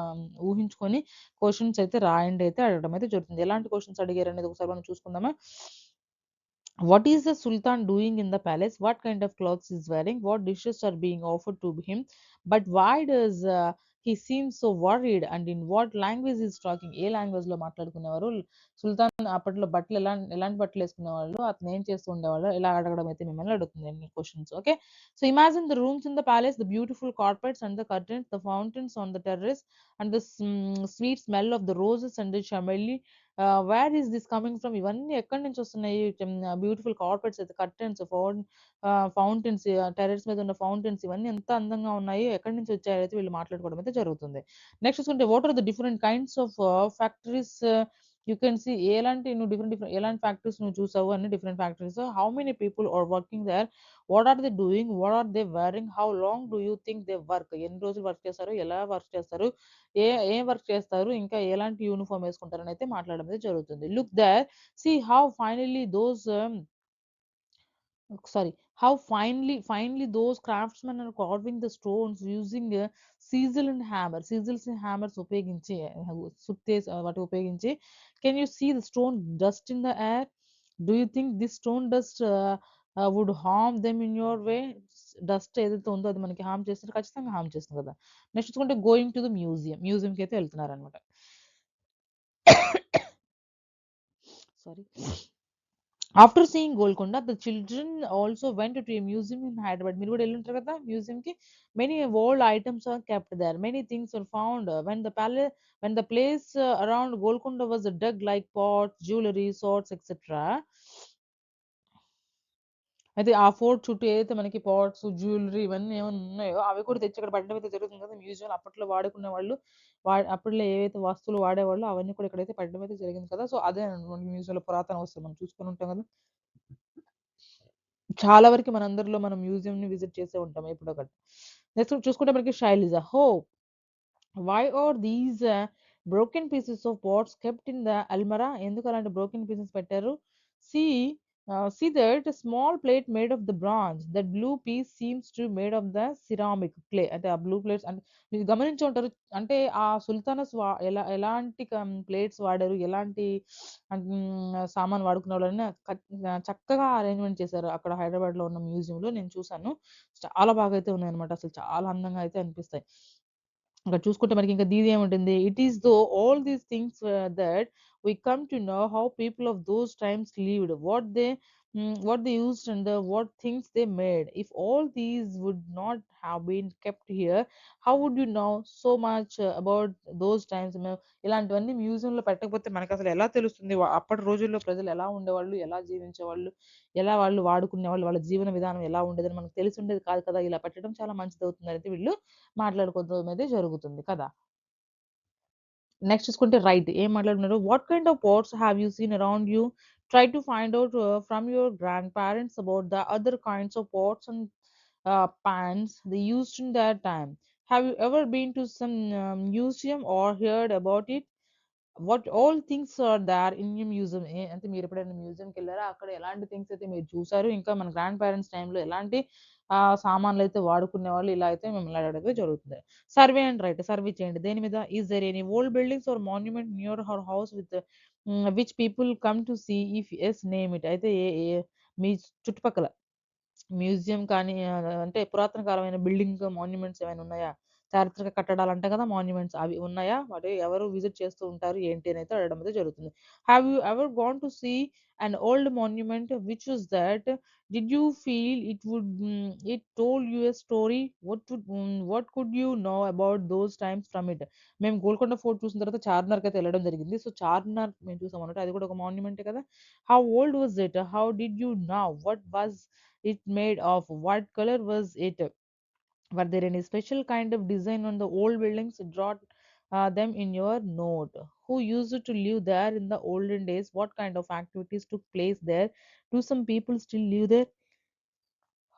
ఊహించుకొని క్వెషన్స్ అయితే రాయండి అయితే అడగడం అయితే జరుగుతుంది. ఎలాంటి క్వెషన్స్ అడిగారనేది ఒకసారి మనం చూసుకుందామా? what is the Sultan doing in the palace? What kind of clothes he's wearing? What dishes are being offered to him? But why does he seem so worried? And in what language is talking? A language లో మాట్లాడుకునేవారు సుల్తాన్ అప్పట్లో బట్టలు ఎలాంటి బట్టలు వేసుకునేవాళ్ళు, అతను ఏం చేస్తూ ఉండేవాళ్ళు, ఇలా అడగడం అయితే మిమ్మల్ని అడుగుతుంది questions. Okay, so imagine the rooms in the palace, the beautiful carpets and the curtains, the fountains on the terrace and the sweet smell of the roses and the chameli. Where is this coming from? ఇవన్నీ ఎక్కడి నుంచి వస్తున్నాయి? బ్యూటిఫుల్ కార్పెట్స్ అయితే, కర్టెన్స్, ఫౌంటైన్స్, టెర్రస్ మీద ఉన్న ఫౌంటైన్స్ ఇవన్నీ ఎంత అందంగా ఉన్నాయి, ఎక్కడి నుంచి వచ్చాయో అయితే వీళ్ళు మాట్లాడుకోవడం అయితే జరుగుతుంది. నెక్స్ట్ చూసుకుంటే what are the different kinds of factories you can see? ఎలాంటి నువ్వు డిఫరెంట్ ఎలాంటి ఫ్యాక్టరీస్ నువ్వు చూసావు అన్ని different factories. How many people are working there? What are they doing? What are they wearing? How long do you think they work? ఎన్ని రోజులు వర్క్ చేస్తారు, ఎలా వర్క్ చేస్తారు, ఏం వర్క్ చేస్తారు, ఇంకా ఎలాంటి యూనిఫామ్ వేసుకుంటారని అయితే మాట్లాడడం అయితే జరుగుతుంది. Look there, see how finely those sorry how finely those craftsmen are carving the stones using a sizzles and hammers ఉపయోగించి వాటి ఉపయోగించి. Can you see the stone dust in the air? Do you think this stone dust would harm them in your way? Dust ఏదైతే ఉందో అది మనకి హార్మ్ చేస్తుంది, ఖచ్చితంగా హార్మ్ చేస్తుంది కదా. నెక్స్ట్ చూసుకుంటే గోయింగ్ టు ద మ్యూజియంకి అయితే వెళ్తున్నారు అనమాట. Sorry. After seeing Golconda the children also went to a museum in Hyderabad. మీరు కూడా వెళ్ళుంటారు కదా మ్యూజియం కి. Many old items are kept there, many things are found when the place around Golconda was dug like pots, jewellery, sorts etcetera. అయితే ఆ ఫోర్ట్ చుట్టూ ఏదైతే మనకి పాట్స్, జ్యువెలరీ ఇవన్నీ ఏమైనా ఉన్నాయో అవి కూడా తెచ్చి ఇక్కడ పెట్టడం అయితే జరుగుతుంది కదా మ్యూజియం. అప్పట్లో వాడుకునే వాళ్ళు, అప్పట్లో ఏవైతే వస్తువులు వాడేవాళ్ళు అవన్నీ కూడా ఇక్కడైతే పెట్టడం అయితే జరిగింది కదా. సో అదే మనకి మ్యూజియంలో పురాతన వస్తువులు మనం చూసుకొని ఉంటాం కదా. చాలా వరకు మనందరిలో మనం మ్యూజియంని విజిట్ చేసే ఉంటాం ఎప్పుడో ఒకటి. నెక్స్ట్ చూసుకుంటే మనకి Shailaja. Oh why are these broken pieces of pots kept in the అల్మరా? ఎందుకు అలాంటి బ్రోకెన్ పీసెస్ పెట్టారు? See see that a small plate made of the bronze, that blue piece seems to made of the ceramic clay. అంటే ఆ బ్లూ ప్లేట్స్ అంటే మీరు గమనించి ఉంటారు. అంటే ఆ సుల్తానస్ ఎలాంటి ప్లేట్స్ వాడారు, ఎలాంటి సామాన్ వాడుకునే వాళ్ళని చక్కగా అరేంజ్మెంట్ చేశారు అక్కడ హైదరాబాద్ లో ఉన్న మ్యూజియం లో నేను చూసాను. చాలా బాగా అయితే ఉన్నాయన్నమాట, అసలు చాలా అందంగా అయితే అనిపిస్తాయి. అక్కడ చూసుకుంటే మనకి ఇంకా దీది ఏముంటుంది? It is though all these things that we come to know how people of those times lived, what they used and what things they made. If all these would not have been kept here, how would you know so much about those times? ఇలాంటివన్నీ మ్యూజియం లో పెట్టకపోతే మనకు అసలు ఎలా తెలుస్తుంది అప్పటి రోజుల్లో ప్రజలు ఎలా ఉండేవాళ్ళు, ఎలా జీవించేవాళ్ళు, ఎలా వాళ్ళు వాడుకునేవాళ్ళు, వాళ్ళ జీవన విధానం ఎలా ఉండేదని మనకు తెలిసి ఉండేది కాదు కదా. ఇలా పెట్టడం చాలా మంచిది అవుతుంది అయితే వీళ్ళు మాట్లాడుకోవడం అయితే జరుగుతుంది కదా. నెక్స్ట్ చూసుకుంటే రైట్ ఏం మాట్లాడుతున్నారు? What kind of pots have you seen around you? Try to find out from your grandparents about the other kinds of pots and pans they used in that time. Have you ever been to some museum or heard about it? What all things are there in you museum? అంటే మీరు ఎప్పుడైనా మ్యూజియంకి వెళ్ళారా? అక్కడ ఎలాంటి థింగ్స్ అయితే మీరు చూసారు, ఇంకా మన గ్రాండ్ పేరెంట్స్ టైంలో ఎలాంటి సామాన్లు అయితే వాడుకునే వాళ్ళు, ఇలా అయితే మిమ్మల్ని అడగడం జరుగుతుంది. సర్వే అండ్ రైట్, సర్వే చేయండి దేని మీద? Is there any old buildings or monument near her house with which people come to see? If yes name it. అయితే మీ చుట్టుపక్కల మ్యూజియం కానీ అంటే పురాతన కాలమైన బిల్డింగ్ మాన్యుమెంట్స్ ఏమైనా ఉన్నాయా? చారిత్రక కట్టడాలు అంటాయి కదా మాన్యుమెంట్స్, అవి ఉన్నాయా? వాటి ఎవరు విజిట్ చేస్తూ ఉంటారు ఏంటి అని అయితే అడగడం అయితే జరుగుతుంది. Have you ever gone to see an old monument? Which was that? Did you feel it told you a story? What could you know about those times from it? మేము గోల్కొండ ఫోర్ట్ చూసిన తర్వాత చార్మినార్కి అయితే వెళ్ళడం జరిగింది. సో చార్మినార్ మేము చూసాం అన్నట్టు, అది కూడా ఒక మాన్యుమెంటే కదా. How old was it? How did you know? What was it made of? What color was it? Were there any special kind of design on the old buildings? Draw them in your note. Who used to live there in the olden days? What kind of activities took place there? Do some people still live there?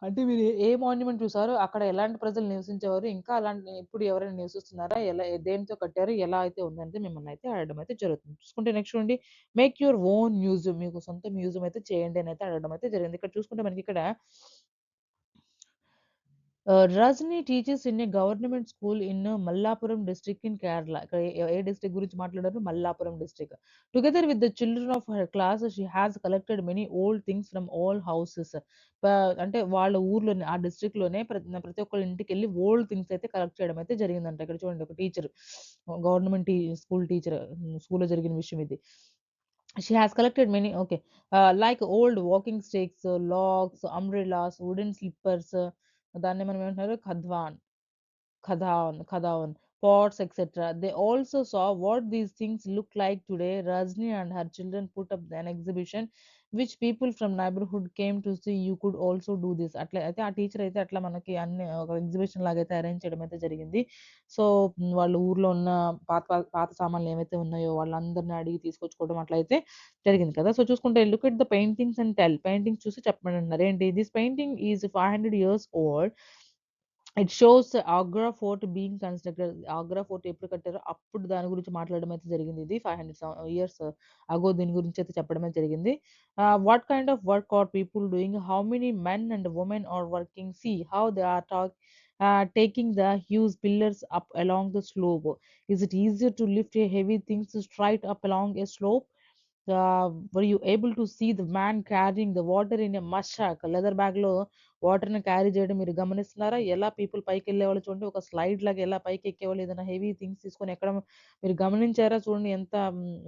అంటే మీరు ఏ మాన్యుమెంట్ చూసారో అక్కడ ఎలాంటి ప్రజలు నివసించేవారు, ఇంకా అలాంటి ఇప్పుడు ఎవరైనా నివసిస్తున్నారా, ఎలా దేనితో కట్టారు, ఎలా అయితే ఉందంటే మిమ్మల్ని అయితే అడగడం అయితే జరుగుతుంది. చూసుకుంటే నెక్స్ట్ చూడండి, మేక్ యువర్ ఓన్ మ్యూజియం. మీకు సొంత మ్యూజియం అయితే చేయండి అని అయితే అడగడం అయితే జరిగింది. ఇక్కడ చూసుకుంటే మనకి ఇక్కడ Rajni teaches in a government school in Mallapuram district in Kerala. ఇక్కడ ఏ district గురించి మాట్లాడారు? Mallapuram district. Together with the children of her class, she has collected many old things from all houses. అంటే వాళ్ళ ఊర్లోనే ఆ district లోనే ప్రతి ఒక్కళ్ళ ఇంటికి వెళ్ళి ఓల్డ్ థింగ్స్ అయితే కలెక్ట్ చేయడం అయితే జరిగిందంట. ఇక్కడ చూడండి ఒక టీచర్, గవర్నమెంట్ స్కూల్ టీచర్, స్కూల్లో జరిగిన విషయం ఇది. She has collected many, okay, like old walking sticks, logs, umbrellas, wooden slippers, దాన్ని మనం ఏమంటున్నారు, Khadawan, pots, etc. They also saw what these things look like today. Rajni and her children put up an exhibition which people from neighborhood came to see. You could also do this. అట్లా అయితే ఆ టీచర్ అయితే అట్లా మనకి అన్ని ఒక ఎగ్జిబిషన్ లాగా అయితే అరేంజ్ చేయడం అయితే జరిగింది. సో వాళ్ళ ఊర్లో ఉన్న పాత పాత సామాన్లు ఏవైతే ఉన్నాయో వాళ్ళందరిని అడిగి తీసుకొచ్చుకోవడం అట్లా అయితే జరిగింది కదా. సో చూసుకుంటే look at the paintings and tell. Paintings చూసి చెప్పమని అన్నారు. ఏంటి, this painting is 500 years old. It shows Agra fort being constructed. Agra fort ఎప్పుడు కట్టారో అప్పుడు దాని గురించి మాట్లాడడం అయితే జరిగింది. ఇది 500 ఇయర్స్ అగో దీని గురించి అయితే చెప్పడమే జరిగింది. What kind of work are people doing? How many men and women are working? See how they are taking the huge pillars up along the slope. Is it easier to lift a heavy things straight up along a slope? Were you able to see the man carrying the water in a mashak? Leather బ్యాగ్‌లో వాటర్‌ని క్యారీ చేయడం మీరు గమనిస్తున్నారా? ఎలా పీపుల్ పైకెళ్ళేవాళ్ళు చూడండి. ఒక స్లైడ్ లాగా ఎలా పైకి ఎక్కేవాళ్ళు, ఏదైనా హెవీ థింగ్స్ తీసుకొని ఎక్కడం మీరు గమనించారా? చూడండి ఎంత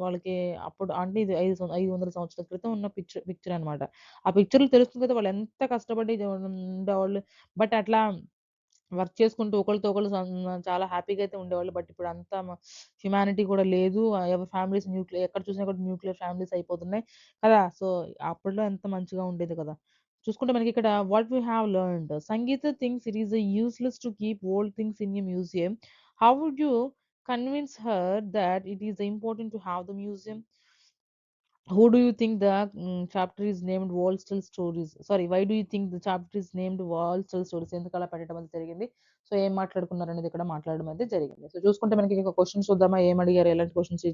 వాళ్ళకి అప్పుడు అంటే ఇది 500 సంవత్సరాల క్రితం ఉన్న పిక్చర్ అన్నమాట. ఆ పిక్చర్‌లో తెలుస్తుంది కదా! వాళ్ళు ఎంత కష్టపడి ఉండేవాళ్ళు. బట్ అట్లా వర్క్ చేసుకుంటూ ఒకళ్ళతో ఒకళ్ళు చాలా హ్యాపీగా అయితే ఉండేవాళ్ళు. బట్ ఇప్పుడంతా హ్యుమానిటీ కూడా లేదు. ఎవరి ఫ్యామిలీస్ ఎక్కడ చూసినా కూడా న్యూక్లియర్ ఫ్యామిలీస్ అయిపోతున్నాయి కదా! సో, అప్పట్లో ఎంత మంచిగా ఉండేది కదా! చూసుకుంటే మనకిక్కడ what we have learned. Sangeetha thinks it is useless to keep old things in a museum. How would you convince her that it is important to have the museum? Who do you think the chapter is named Wall Still Stories? Sorry, why do you think the chapter is named Wall Still Stories? ఎందుకలా పెట్టడం అనేది జరిగింది. సో, ఏం మాట్లాడుకున్నారనేది ఇక్కడ మాట్లాడడం అయితే జరిగింది. సో, చూసుకుంటే మనకి ఇక క్వెషన్స్ చూద్దామా? ఏం అడిగారు? ఎలాంటి క్వెషన్స్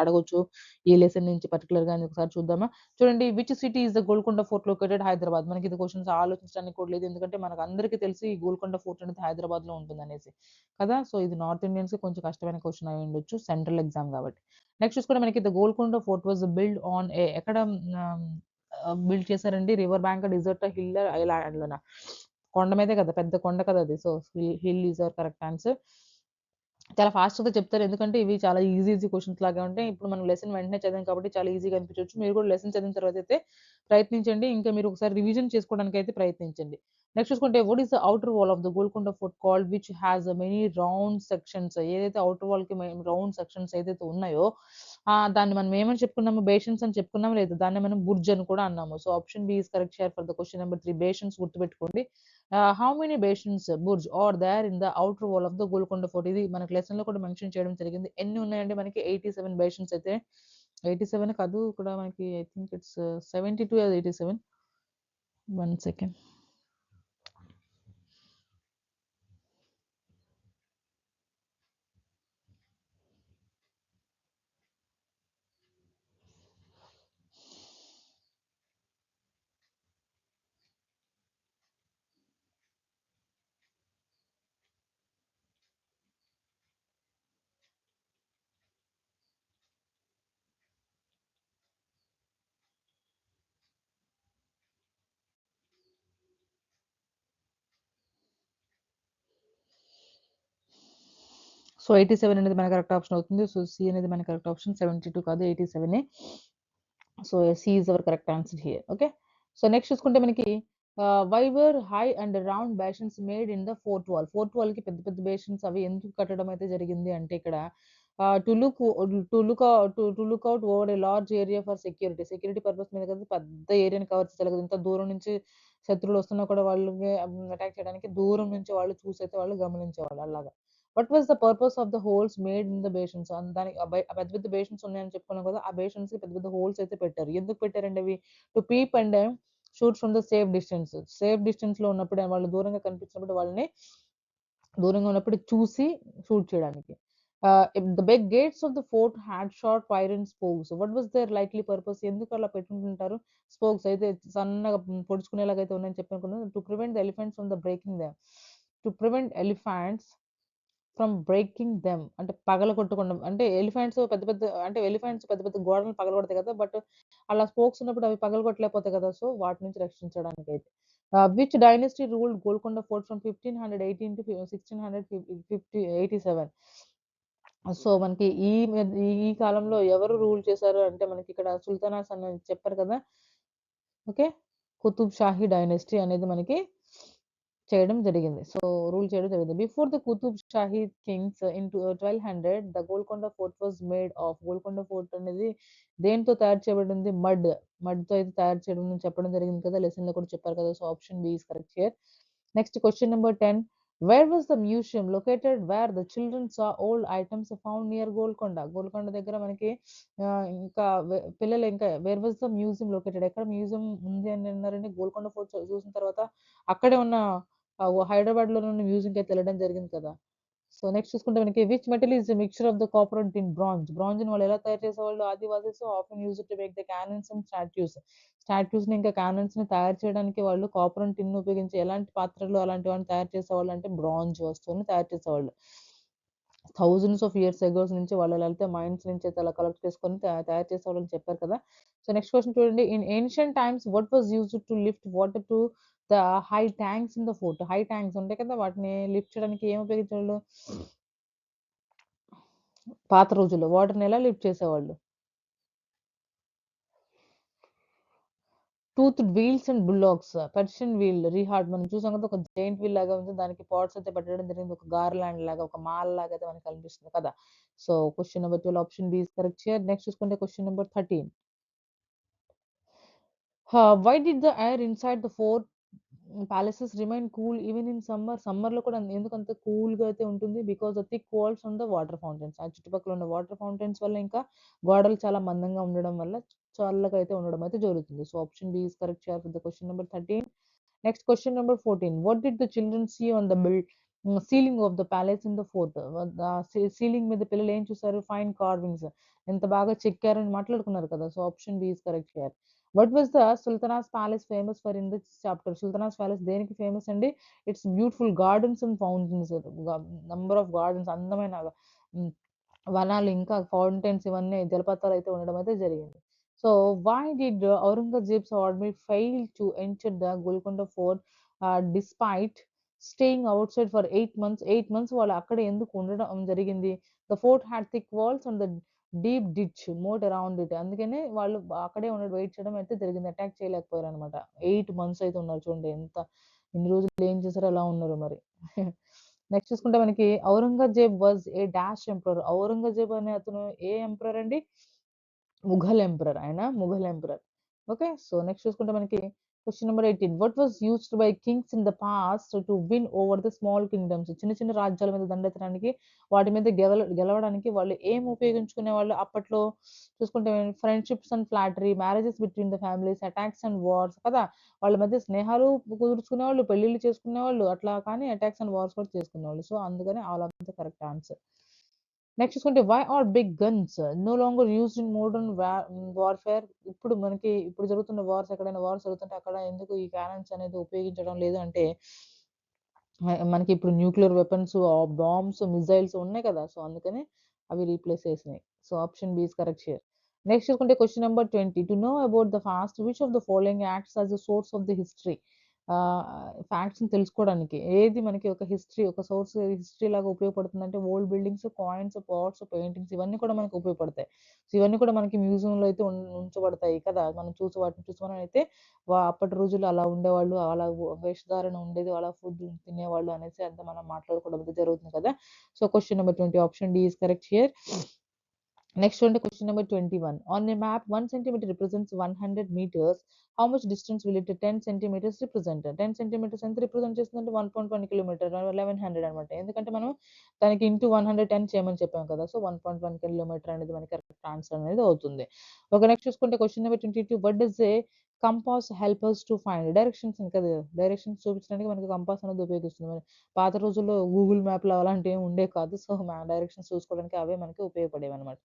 అడగొచ్చు? ఈ లెసన్ నుంచి పర్టిక్యులర్‌గా అని ఒకసారి చూద్దామా? చూడండి, which city is the Golconda fort located? Hyderabad. మనకి ఇది క్వెషన్స్ ఆలోచించడానికి కూడా లేదు. ఎందుకంటే మనకందరికీ తెలిసి ఈ గోల్కొండ ఫోర్ట్ అనేది హైదరాబాద్‌లో ఉంటుందనేసి. కదా! సో, ఇది నార్త్ ఇండియన్స్‌కి కొంచెం కష్టమైన క్వెషన్ అయ్యుండొచ్చు. సెంట్రల్ ఎగ్జామ్ కాబట్టి. నెక్స్ట్ చూసుకుంటే మనకి the Golconda fort was build on a ఎక్కడ బిల్డ్ చేశారండి? రివర్ బ్యాంక్, డెజర్ట్, హిల్, ఐలాండ్‌లోనా? కొండ మీదే కదా! పెద్ద కొండ కదా అది. So, hill is your correct answer. చాలా ఫాస్ట్‌గా చెప్తారు. ఎందుకంటే ఇవి చాలా ఈజీ క్వెషన్స్ లాగా ఉంటాయి. ఇప్పుడు మనం లెసన్ వెంటనే చదివాం కాబట్టి చాలా ఈజీగా అనిపించొచ్చు. మీరు కూడా లెసన్ చదివిన తర్వాతయితే ప్రయత్నించండి. ఇంకా మీరు ఒకసారి రివిజన్ చేసుకోవడానికైతే ప్రయత్నించండి. నెక్స్ట్ చూసుకుంటే what is the outer wall of the Golconda fort called which has many round sections? ఏదైతే ఔటర్ వాల్‌కి రౌండ్ సెక్షన్స్ ఏదైతే ఉన్నాయో దాన్ని మనం ఏమని చెప్పుకున్నాము? బేషన్స్ అని చెప్పుకున్నామా లేదా? దాన్ని మనం బుర్జ్ అని కూడా అన్నాము. So, option B is correct here for the question number 3. Bastions గుర్తుపెట్టుకోండి. హౌ మెనీ బేషన్స్ బుర్జ్ are there in the outer wall of the Golconda fort? ఇది మనకి లెసన్‌లో కూడా మెన్షన్ చేయడం జరిగింది. ఎన్ని ఉన్నాయండి మనకి? 87 బేషన్స్ అయితే 87 కాదు. ఇక్కడ మనకి I think it's 72 or 87. 1 second. So, 87 అనేది మన కరెక్ట్ ఆప్షన్ అవుతుంది. సో, సి అనేది మన కరెక్ట్ ఆప్షన్. 72 కాదు, 87 so, C is our correct answer here. Okay. So, next చూసుకుంటే మనకి why were high and round bastions made in the fort wall? Fort వాల్‌కి పెద్ద పెద్ద బేషన్స్ అవి ఎందుకు కట్టడం అయితే జరిగింది అంటే ఇక్కడ to look to look out over a large area for security. Security purpose మీద కదా పెద్ద ఏరియాని కవర్ చేయాలి కదా! ఇంత దూరం నుంచి శత్రువులు వస్తున్నా కూడా వాళ్ళకి అటాక్ చేయడానికి దూరం నుంచి వాళ్ళు చూసైతే వాళ్ళు గమనించేవాళ్ళు అలాగా. What was the purpose of the holes made in the basins? దానికి ఆ పెద్ద పెద్ద బేషన్స్ ఉన్నాయని చెప్పుకున్నాం కదా! ఆ బేషన్స్‌కి పెద్ద పెద్ద హోల్స్ అయితే పెట్టారు. ఎందుకు పెట్టారండి అవి? To peep and shoot from the safe distance. Safe డిస్టెన్స్‌లో ఉన్నప్పుడు వాళ్ళు దూరంగా కనిపించినప్పుడు వాళ్ళని దూరంగా ఉన్నప్పుడు చూసి షూట్ చేయడానికి. The big gates of the fort had sharp iron spokes. What was their likely purpose? ఎందుకు అలా పెట్టుకుంటుంటారు? స్పోక్స్ అయితే సన్నగా పొడుచుకునేలాగా అయితే ఉన్నాయని చెప్పనుకున్నాను. To prevent the elephants from the breaking them. To prevent elephants from breaking them, అంటే పగలగొట్టకుండా, అంటే ఎలిఫెంట్స్ పెద్ద పెద్ద గోడలను పగలగొడతాయి కదా, బట్ అలా స్పోక్స్ ఉన్నప్పుడు అవి పగలగొట్టలేకపోతాయి కదా, సో వాటి నుంచి రక్షించడానికి అయితే which dynasty ruled Golconda fort from 1518 to 1687. So మనకి ఈ కాలంలో ఎవరు రూల్ చేశారు అంటే మనకి ఇక్కడ సుల్తానాస్ అని చెప్పారు కదా. ఓకే, కుతుబ్ షాహీ డైనెస్టీ అనేది మనకి చేయడం జరిగింది. సో రూల్ చేయడం జరిగింది. Before the Qutb Shahi kings in 1200 the Golconda fort was made of. Golconda fort అనేది దేంతో తయారు చేయబడింది? మడ్ తో అయితే తయారు చేయడం అని చెప్పడం జరిగింది కదా, లెసన్ లో కూడా చెప్పారు కదా. So option B is correct here. Next question number 10. Where was the museum located where the children saw old items found near Golconda? Golconda దగ్గర మనకి ఇంకా పిల్లలు ఇంకా where was the museum located, ఎక్కడ మ్యూజియం ఉంది అని అన్నారండి? గోల్కొండ ఫోర్ట్ చూసిన తర్వాత అక్కడే ఉన్న హైదరాబాద్ లో ఉన్న మ్యూజియం కి అయితే వెళ్ళడం జరిగింది కదా. సో నెక్స్ట్ చూసుకుంటే మనకి which metal is mixture of the copper and tin? Bronze ని వాళ్ళు ఎలా తయారు చేసేవాళ్ళు? Adivasis often use to make the cannons and statues ని ఇంకా క్యానన్స్ ని తయారు చేయడానికి వాళ్ళు కాపర్ అండ్ టిన్ ఉపయోగించి ఎలాంటి పాత్రలు అలాంటి వాటిని తయారు చేసేవాళ్ళు అంటే బ్రాంజ్ వస్తువుని తయారు చేసేవాళ్ళు. థౌజండ్స్ ఆఫ్ ఇయర్స్ ఎగోస్ నుంచి వాళ్ళు ఎలా అయితే మైండ్స్ నుంచి అయితే అలా కలెక్ట్ చేసుకొని తయారు చేసేవాళ్ళు అని చెప్పారు కదా. సో నెక్స్ట్ క్వశ్చన్ చూడండి. In ancient times what was used to lift water to the high tanks in the fort? High tanks ఉంటాయి కదా, వాటిని లిఫ్ట్ చేయడానికి ఏం ఉపయోగించేవాళ్ళు పాత రోజుల్లో? వాటర్ని ఎలా లిఫ్ట్ చేసేవాళ్ళు? Tooth wheels and bullocks. Persian wheel రీహార్డ్ మనం చూసాం కదా, ఒక జైంట్ వీల్ లాగా ఉంది, దానికి పాట్స్ అయితే పెట్టడం జరిగింది, ఒక గార్లాండ్ లాగా, ఒక మాల్ లాగా అయితే మనకి కనిపిస్తుంది కదా. So question number 12 option B is correct here. Next చూసుకుంటే question number 13. Why did the air inside the fort palaces remain cool even in summer? Summer లో కూడా ఎందుకు అంత కూల్ గా అయితే ఉంటుంది? Because the thick walls on the water fountains. ఆ చుట్టుపక్కల ఉన్న వాటర్ ఫౌంటైన్స్ వల్ల, ఇంకా గోడలు చాలా మందంగా ఉండడం వల్ల చల్లగా అయితే ఉండడం అయితే జరుగుతుంది. So option B is correct here for the question number 13. Next question number 14. What did the children see on the ceiling of the palace in the fort? Ceiling మీద పిల్లలు ఏం చూసారు? ఫైన్ కార్వింగ్స్, ఎంత బాగా చెక్కారని మాట్లాడుకున్నారు కదా. So option B is correct here. What was the sultana's palace famous for in this chapter? Sultana's palace దేనికి ఫేమస్ అండి? It's beautiful gardens and fountains. Number of gardens, అందమైన ఉమ్, వనాలు, ఇంకా ఫౌంటైన్స్, ఇవన్నీ జలపాతాలు అయితే ఉండడం అయితే జరిగింది. So why did Aurangzeb's army fail to enter the Golconda fort despite staying outside for 8 months? 8 months వాళ్ళు అక్కడ ఎందుకు ఉండడం జరిగింది? The fort had thick walls and the deep ditch moat around it. అందుకనే వాళ్ళు అక్కడే ఉండడం, వెయిట్ చేయడం అయితే జరిగింది, అటాక్ చేయలేకపోయారు అనమాట. 8 months అయితే ఉన్నారు చూడండి, ఇన్ని రోజులు ఏం చేశారో అలా ఉన్నారు మరి. నెక్స్ట్ చూసుకుంటే మనకి Aurangzeb was a dash emperor. Aurangzeb అనే అతను ఏ ఎంపరర్ అండి? ముఘల్ ఎంపరర్, ఆయన Mughal emperor. Okay, so next చూసుకుంటే మనకి question number 18. What was used by Kings in the past to win over the small kingdoms? చిన్న చిన్న రాజ్యాల మీద దండెత్తడానికి, వాటి మీద గెలవడానికి వాళ్ళు ఏం ఉపయోగించుకునే వాళ్ళు అప్పట్లో? చూసుకుంటే friendships and flattery, marriages between the families, attacks and wars కదా. వాళ్ళ మధ్య స్నేహాలు కుదుర్చుకునే వాళ్ళు, పెళ్లిళ్ళు చేసుకునే వాళ్ళు, అట్లా కానీ అటాక్స్ అండ్ వార్స్ కూడా చేసుకునేవాళ్ళు. సో అందుకని all of the correct answer. Next చూసుకుంటే why are big guns no longer used in modern warfare? ఇప్పుడు జరుగుతున్న వార్స్, ఎక్కడైనా వార్స్ జరుగుతుంటే అక్కడ ఎందుకు ఈ క్యానన్స్ అనేది ఉపయోగించడం లేదు అంటే, మనకి ఇప్పుడు న్యూక్లియర్ వెపన్స్, బాంబ్స్, మిజైల్స్ ఉన్నాయి కదా, సో అందుకని అవి రీప్లేస్ చేసినాయి. So option B is correct here. Next చూసుకుంటే question number 20. To know about the fast which of the following acts as the source of the history? Facts ని తెలుసుకోవడానికి ఏది మనకి ఒక హిస్టరీ, ఒక సోర్స్ హిస్టరీ లాగా ఉపయోగపడుతుంది అంటే, old buildings, coins, pots, paintings, ఇవన్నీ కూడా మనకు ఉపయోగపడతాయి. సో ఇవన్నీ కూడా మనకి మ్యూజియం లో అయితే ఉంచబడతాయి కదా, మనం చూసి వాటిని చూసి మనం అయితే అప్పటి రోజుల్లో అలా ఉండేవాళ్ళు, అలా వేషధారణ ఉండేది, అలా ఫుడ్ తినేవాళ్ళు అనేసి అంతా మనం మాట్లాడుకోవడం అయితే జరుగుతుంది కదా. So question number 20 option D is correct here. Next ఉంటే question number 21. On a map 1 centimeter represents 100 meters. How much distance will it 10 centimeters represent? 10 centimeters ఎంత రిప్రజెంట్ చేస్తుందంటే 1.1 కిలోమీటర్, 1100 అనమాట. ఎందుకంటే మనం దానికి ఇంటూ 110 చేయమని చెప్పాం కదా. సో 1.1 కిలోమీటర్ అనేది మనకి కరెక్ట్ ఆన్సర్ అనేది అవుతుంది. ఒక నెక్స్ట్ చూసుకుంటే question number 22. Vat does a compass help us to find? Directions కదా, డైరెక్షన్స్ చూపించడానికి మనకి కంపాస్ అనేది ఉపయోగిస్తుంది. మరి పాత రోజుల్లో గూగుల్ మ్యాప్‌లు అలాంటివి ఏమి ఉండేవి కాదు. సో డైరెక్షన్స్ చూసుకోవడానికి అవే మనకి ఉపయోగపడేవి అనమాట.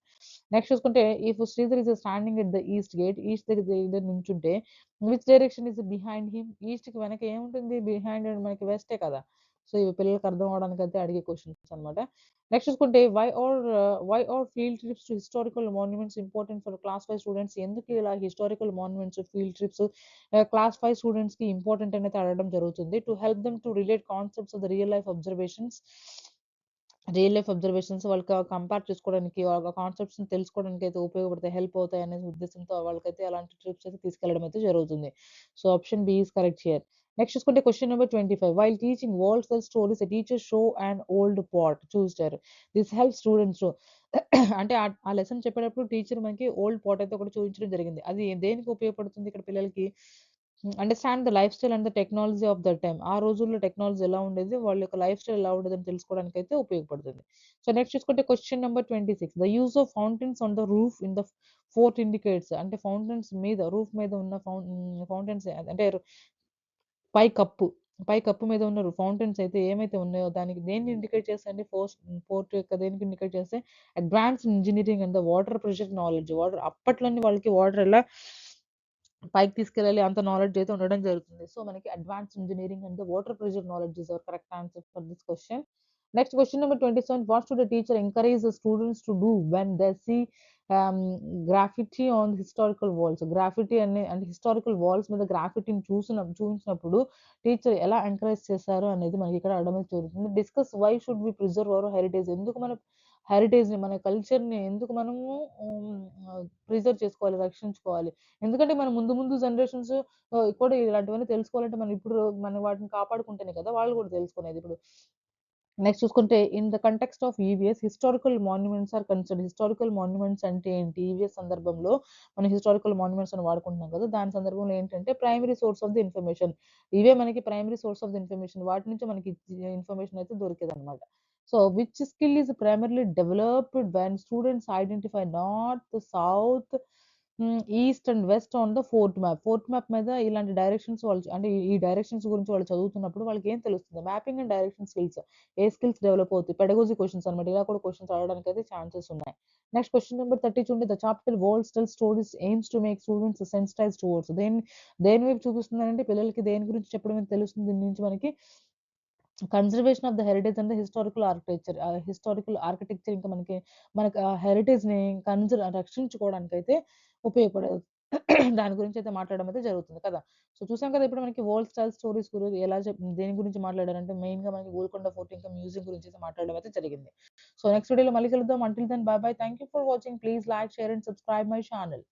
నెక్స్ట్ చూసుకుంటే if Sridhar is standing at the east gate, east దగ్గర నుంచుంటే which direction is behind him? East కి వెనక ఏముంటుంది? బిహైండ్ మనకి వెస్టే కదా. సో ఇవి పిల్లలకి అర్థం అవ్వడానికైతే అడిగే క్వెషన్స్ అన్నమాట. నెక్స్ట్ చూసుకుంటే why are field trips to historical monuments important for class 5 students? ఎందుకు ఇలా historical monuments, field trips class 5 స్టూడెంట్స్‌కి ఇంపార్టెంట్ అనేది అడగడం జరుగుతుంది. To help them to relate concepts of the real life observations వాళ్ళకి కంపేర్ చేసుకోవడానికి, వాళ్ళ కాన్సెప్ట్స్‌ని తెలుసుకోవడానికి అయితే ఉపయోగపడతాయి, హెల్ప్ అవుతాయి అనే ఉద్దేశంతో వాళ్ళకైతే అలాంటి ట్రిప్స్ అయితే తీసుకెళ్లడం అయితే జరుగుతుంది. So option B is correct here. Next చూసుకుంటే question number 25. While teaching world tell stories a teacher show and old pot చూస్తారు. దిస్ హెల్ప్ స్టూడెంట్స్ టు అంటే ఆ లెసన్ చెప్పేటప్పుడు టీచర్ మనకి ఓల్డ్ పాట్ అయితే ఒకటి చూపించడం జరిగింది. అది దేనికి ఉపయోగపడుతుంది ఇక్కడ పిల్లలకి? Understand the life style and the technology of that time. ఆ రోజుల్లో టెక్నాలజీ ఎలా ఉండేది? వాళ్ళ యొక్క లైఫ్ స్టైల్ ఎలా ఉండేదని తెలుసుకోవడానికైతే ఉపయోగపడుతుంది. సో నెక్స్ట్ చూసుకుంటే question number 26. The use of fountains on the roof in the fort indicates. అంటే ఫౌంటైన్స్ మీద రూఫ్ మీద ఉన్న ఫౌంటైన్స్ అంటే పైకప్పు, పైకప్పు మీద ఉన్న ఫౌంటైన్స్ అయితే ఏమైతే ఉన్నాయో దానికి దేన్ని ఇండికేట్ చేస్తాయండి? ఫోర్ట్ యొక్క దేనికి ఇండికేట్ చేస్తాయి? Advanced engineering and the water pressure knowledge. అప్పట్లోనే వాళ్ళకి వాటర్ ఎలా పైకి తీసుకెళ్ళాలి అంత నాలెడ్జ్ అయితే ఉండడం జరుగుతుంది. సో మనకి advanced engineering and the water pressure knowledge is our correct answer for this question. Next question number 27. What should the teacher encourage the students to do when they see graffiti on historical walls? Graffiti అంటే హిస్టారికల్ వాల్స్ మీద గ్రాఫిటీని చూపించినప్పుడు టీచర్ ఎలా ఎంకరేజ్ చేశారు అనేది మనకి ఇక్కడ అర్థమైతే జరుగుతుంది. Discuss why should we preserve our heritage. ఎందుకు మన హెరిటేజ్‌ని, మన కల్చర్‌ని ఎందుకు మనము ప్రిజర్వ్ చేసుకోవాలి, రక్షించుకోవాలి? ఎందుకంటే మన ముందు ముందు జనరేషన్స్ కూడా ఇలాంటివన్నీ తెలుసుకోవాలంటే మనం ఇప్పుడు మనం వాటిని కాపాడుకుంటేనే కదా వాళ్ళు కూడా తెలుసుకునేది. ఇప్పుడు నెక్స్ట్ చూసుకుంటే in the context of EVS historical monuments are considered. Historical monuments అంటే ఏంటి? ఈవీఎస్ సందర్భంలో మనం హిస్టారికల్ మాన్యుమెంట్స్ అని వాడుకుంటున్నాం కదా! దాని సందర్భంలో ఏంటంటే primary source of the information. ఇవే మనకి primary source of the information. వాటి నుంచి మనకి ఇన్ఫర్మేషన్ అయితే దొరికేదన్నమాట. So which skill is primarily developed when students identify north, south, east and west on the fort map. Fort map మీద ఇలాంటి డైరెక్షన్స్ వాళ్ళు అంటే ఈ డైరెక్షన్స్ గురించి వాళ్ళు చదువుతున్నప్పుడు వాళ్ళకి ఏం తెలుస్తుంది? Mapping and direction skills. A skills develop అవుతాయి? పెడగోజీ క్వెషన్స్ అన్నమాట. ఇలా కూడా క్వెషన్స్ అడగడానికి అయితే ఛాన్సెస్ ఉన్నాయి. నెక్స్ట్ క్వెషన్ నంబర్ 30 చూడండి. The chapter world tell stories AIIMS to make students sensitised towards. దేని వైపు చూపిస్తుందంటే పిల్లలకి దేని గురించి చెప్పడం అనేది తెలుస్తుంది దీని నుంచి మనకి? Conservation of the heritage and historical architecture ఇంకా మనకి ఆ హెరిటేజ్‌ని రక్షించుకోవడానికైతే ఉపయోగపడేది. దాని గురించి అయితే మాట్లాడడం అయితే జరుగుతుంది కదా! సో చూసాం కదా! ఇప్పుడు మనకి వరల్డ్ స్టైల్ స్టోరీస్ గురించి దేని గురించి మాట్లాడారంటే మెయిన్‌గా మనకి గోల్కొండ ఫోర్ట్ ఇంకా మ్యూజియం గురించి అయితే మాట్లాడడం అయితే జరిగింది. సో నెక్స్ట్ వీడియోలో మళ్ళీ కలుద్దాం. Until then bye bye. Thank you for watching. Please like, share and subscribe my channel.